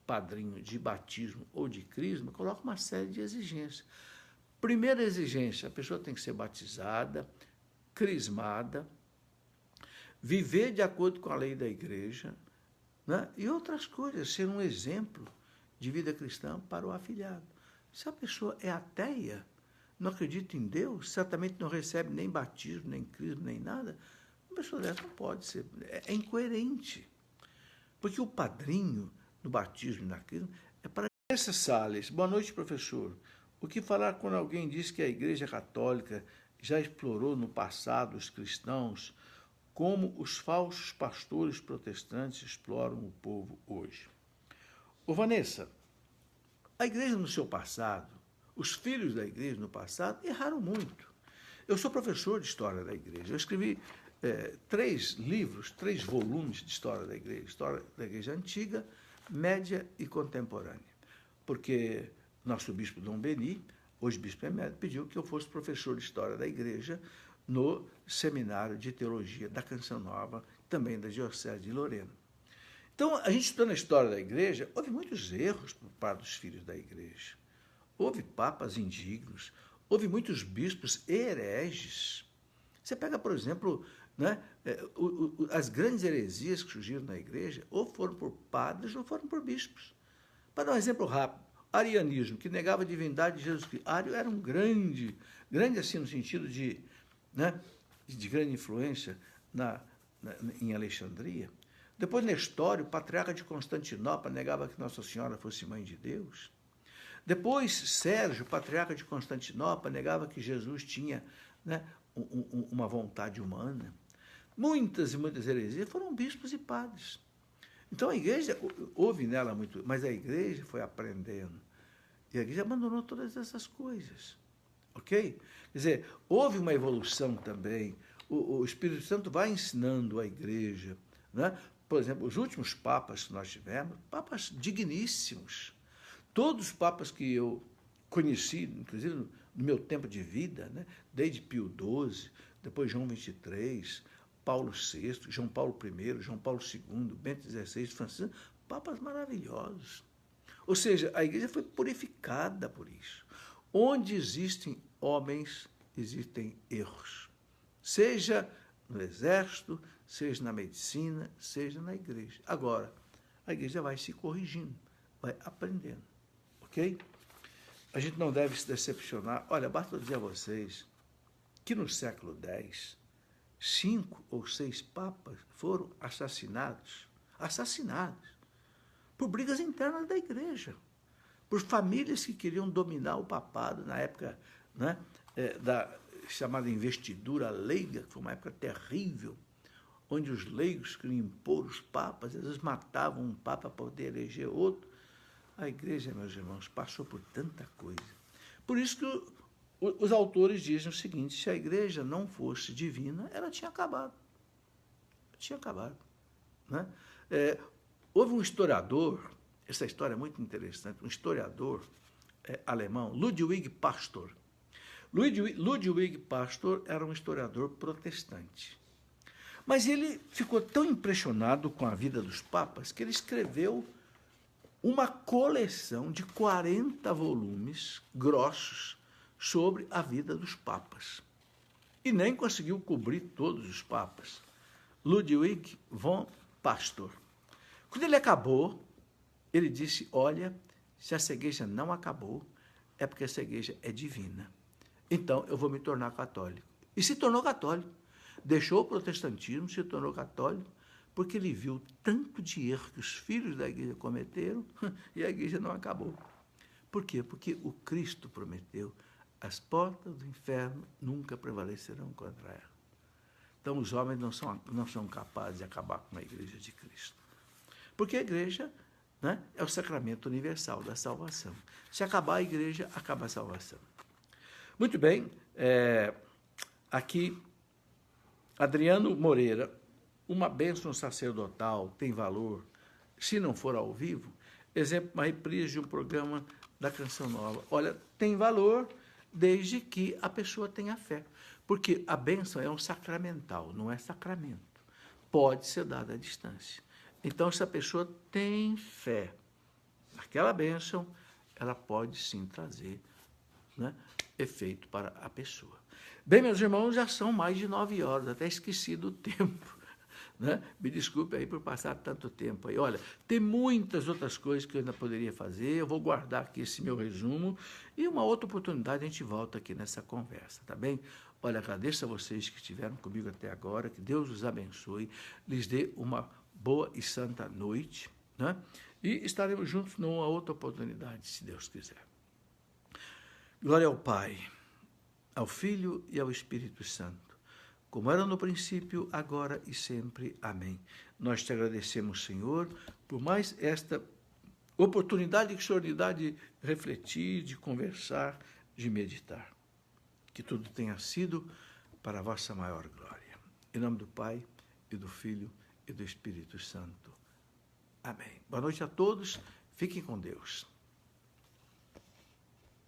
padrinho de batismo ou de crisma, coloca uma série de exigências. Primeira exigência, a pessoa tem que ser batizada, crismada, viver de acordo com a lei da igreja, né? E outras coisas, ser um exemplo de vida cristã para o afilhado. Se a pessoa é ateia, não acredita em Deus, certamente não recebe nem batismo, nem crisma, nem nada, uma pessoa dessa não pode ser, é incoerente. Porque o padrinho no batismo e na crisma é para... Essa Salles, boa noite, professor. O que falar quando alguém diz que a Igreja Católica já explorou no passado os cristãos como os falsos pastores protestantes exploram o povo hoje? Ô Vanessa, a igreja no seu passado, os filhos da igreja no passado erraram muito. Eu sou professor de história da igreja. Eu escrevi 3 livros, 3 volumes de história da igreja antiga, média e contemporânea. Porque nosso bispo Dom Beni, hoje bispo emérito, pediu que eu fosse professor de história da igreja no seminário de teologia da Canção Nova, também da Diocese de Lorena. Então, a gente estudando a história da igreja, houve muitos erros por parte dos filhos da igreja. Houve papas indignos, houve muitos bispos hereges. Você pega, por exemplo, né, as grandes heresias que surgiram na igreja, ou foram por padres ou foram por bispos. Para dar um exemplo rápido, arianismo, que negava a divindade de Jesus Cristo. Ario era um grande assim, no sentido de grande influência em Alexandria. Depois, Nestório, patriarca de Constantinopla, negava que Nossa Senhora fosse mãe de Deus. Depois, Sérgio, patriarca de Constantinopla, negava que Jesus tinha uma vontade humana. Muitas e muitas heresias foram bispos e padres. Então, a igreja, houve nela muito, mas a igreja foi aprendendo E a igreja abandonou todas essas coisas. Ok? Quer dizer, houve uma evolução também. O Espírito Santo vai ensinando a igreja. Né? Por exemplo, os últimos papas que nós tivemos, papas digníssimos. Todos os papas que eu conheci, inclusive no meu tempo de vida, né? Desde Pio XII, depois João XXIII, Paulo VI, João Paulo I, João Paulo II, Bento XVI, Francisco, papas maravilhosos. Ou seja, a igreja foi purificada por isso. Onde existem homens, existem erros. Seja no exército, seja na medicina, seja na igreja. Agora, a igreja vai se corrigindo, vai aprendendo. Ok? A gente não deve se decepcionar. Olha, basta dizer a vocês que no século X, 5 ou 6 papas foram assassinados por brigas internas da igreja, por famílias que queriam dominar o papado na época, né, da chamada investidura leiga, que foi uma época terrível, onde os leigos queriam impor os papas, às vezes matavam um papa para poder eleger outro. A igreja, meus irmãos, passou por tanta coisa. Por isso que os autores dizem o seguinte: se a igreja não fosse divina, ela tinha acabado. Tinha acabado. Né? Houve um historiador, essa história é muito interessante, um historiador alemão, Ludwig Pastor. Ludwig Pastor era um historiador protestante. Mas ele ficou tão impressionado com a vida dos papas que ele escreveu uma coleção de 40 volumes grossos sobre a vida dos papas. E nem conseguiu cobrir todos os papas. Ludwig von Pastor. Quando ele acabou, ele disse: olha, se essa igreja não acabou, é porque essa igreja é divina. Então, eu vou me tornar católico. E se tornou católico. Deixou o protestantismo, se tornou católico, porque ele viu tanto de erro que os filhos da igreja cometeram e a igreja não acabou. Por quê? Porque o Cristo prometeu: as portas do inferno nunca prevalecerão contra ela. Então, os homens não são capazes de acabar com a igreja de Cristo. Porque a igreja, né, é o sacramento universal da salvação. Se acabar a igreja, acaba a salvação. Muito bem, aqui, Adriano Moreira: uma bênção sacerdotal tem valor se não for ao vivo? Exemplo, uma reprise de um programa da Canção Nova. Olha, tem valor desde que a pessoa tenha fé. Porque a bênção é um sacramental, não é sacramento. Pode ser dada à distância. Então, se a pessoa tem fé naquela bênção, ela pode sim trazer, né, efeito para a pessoa. Bem, meus irmãos, já são mais de 9 horas, até esqueci do tempo. Né? Me desculpe aí por passar tanto tempo aí. Olha, tem muitas outras coisas que eu ainda poderia fazer, eu vou guardar aqui esse meu resumo e uma outra oportunidade a gente volta aqui nessa conversa, tá bem? Olha, agradeço a vocês que estiveram comigo até agora, que Deus os abençoe, lhes dê uma boa e santa noite, né? E estaremos juntos numa outra oportunidade, se Deus quiser. Glória ao Pai, ao Filho e ao Espírito Santo, como era no princípio, agora e sempre. Amém. Nós te agradecemos, Senhor, por mais esta oportunidade que o Senhor lhe dá de refletir, de conversar, de meditar. Que tudo tenha sido para a vossa maior glória. Em nome do Pai, e do Filho, e do Espírito Santo. Amém. Boa noite a todos. Fiquem com Deus.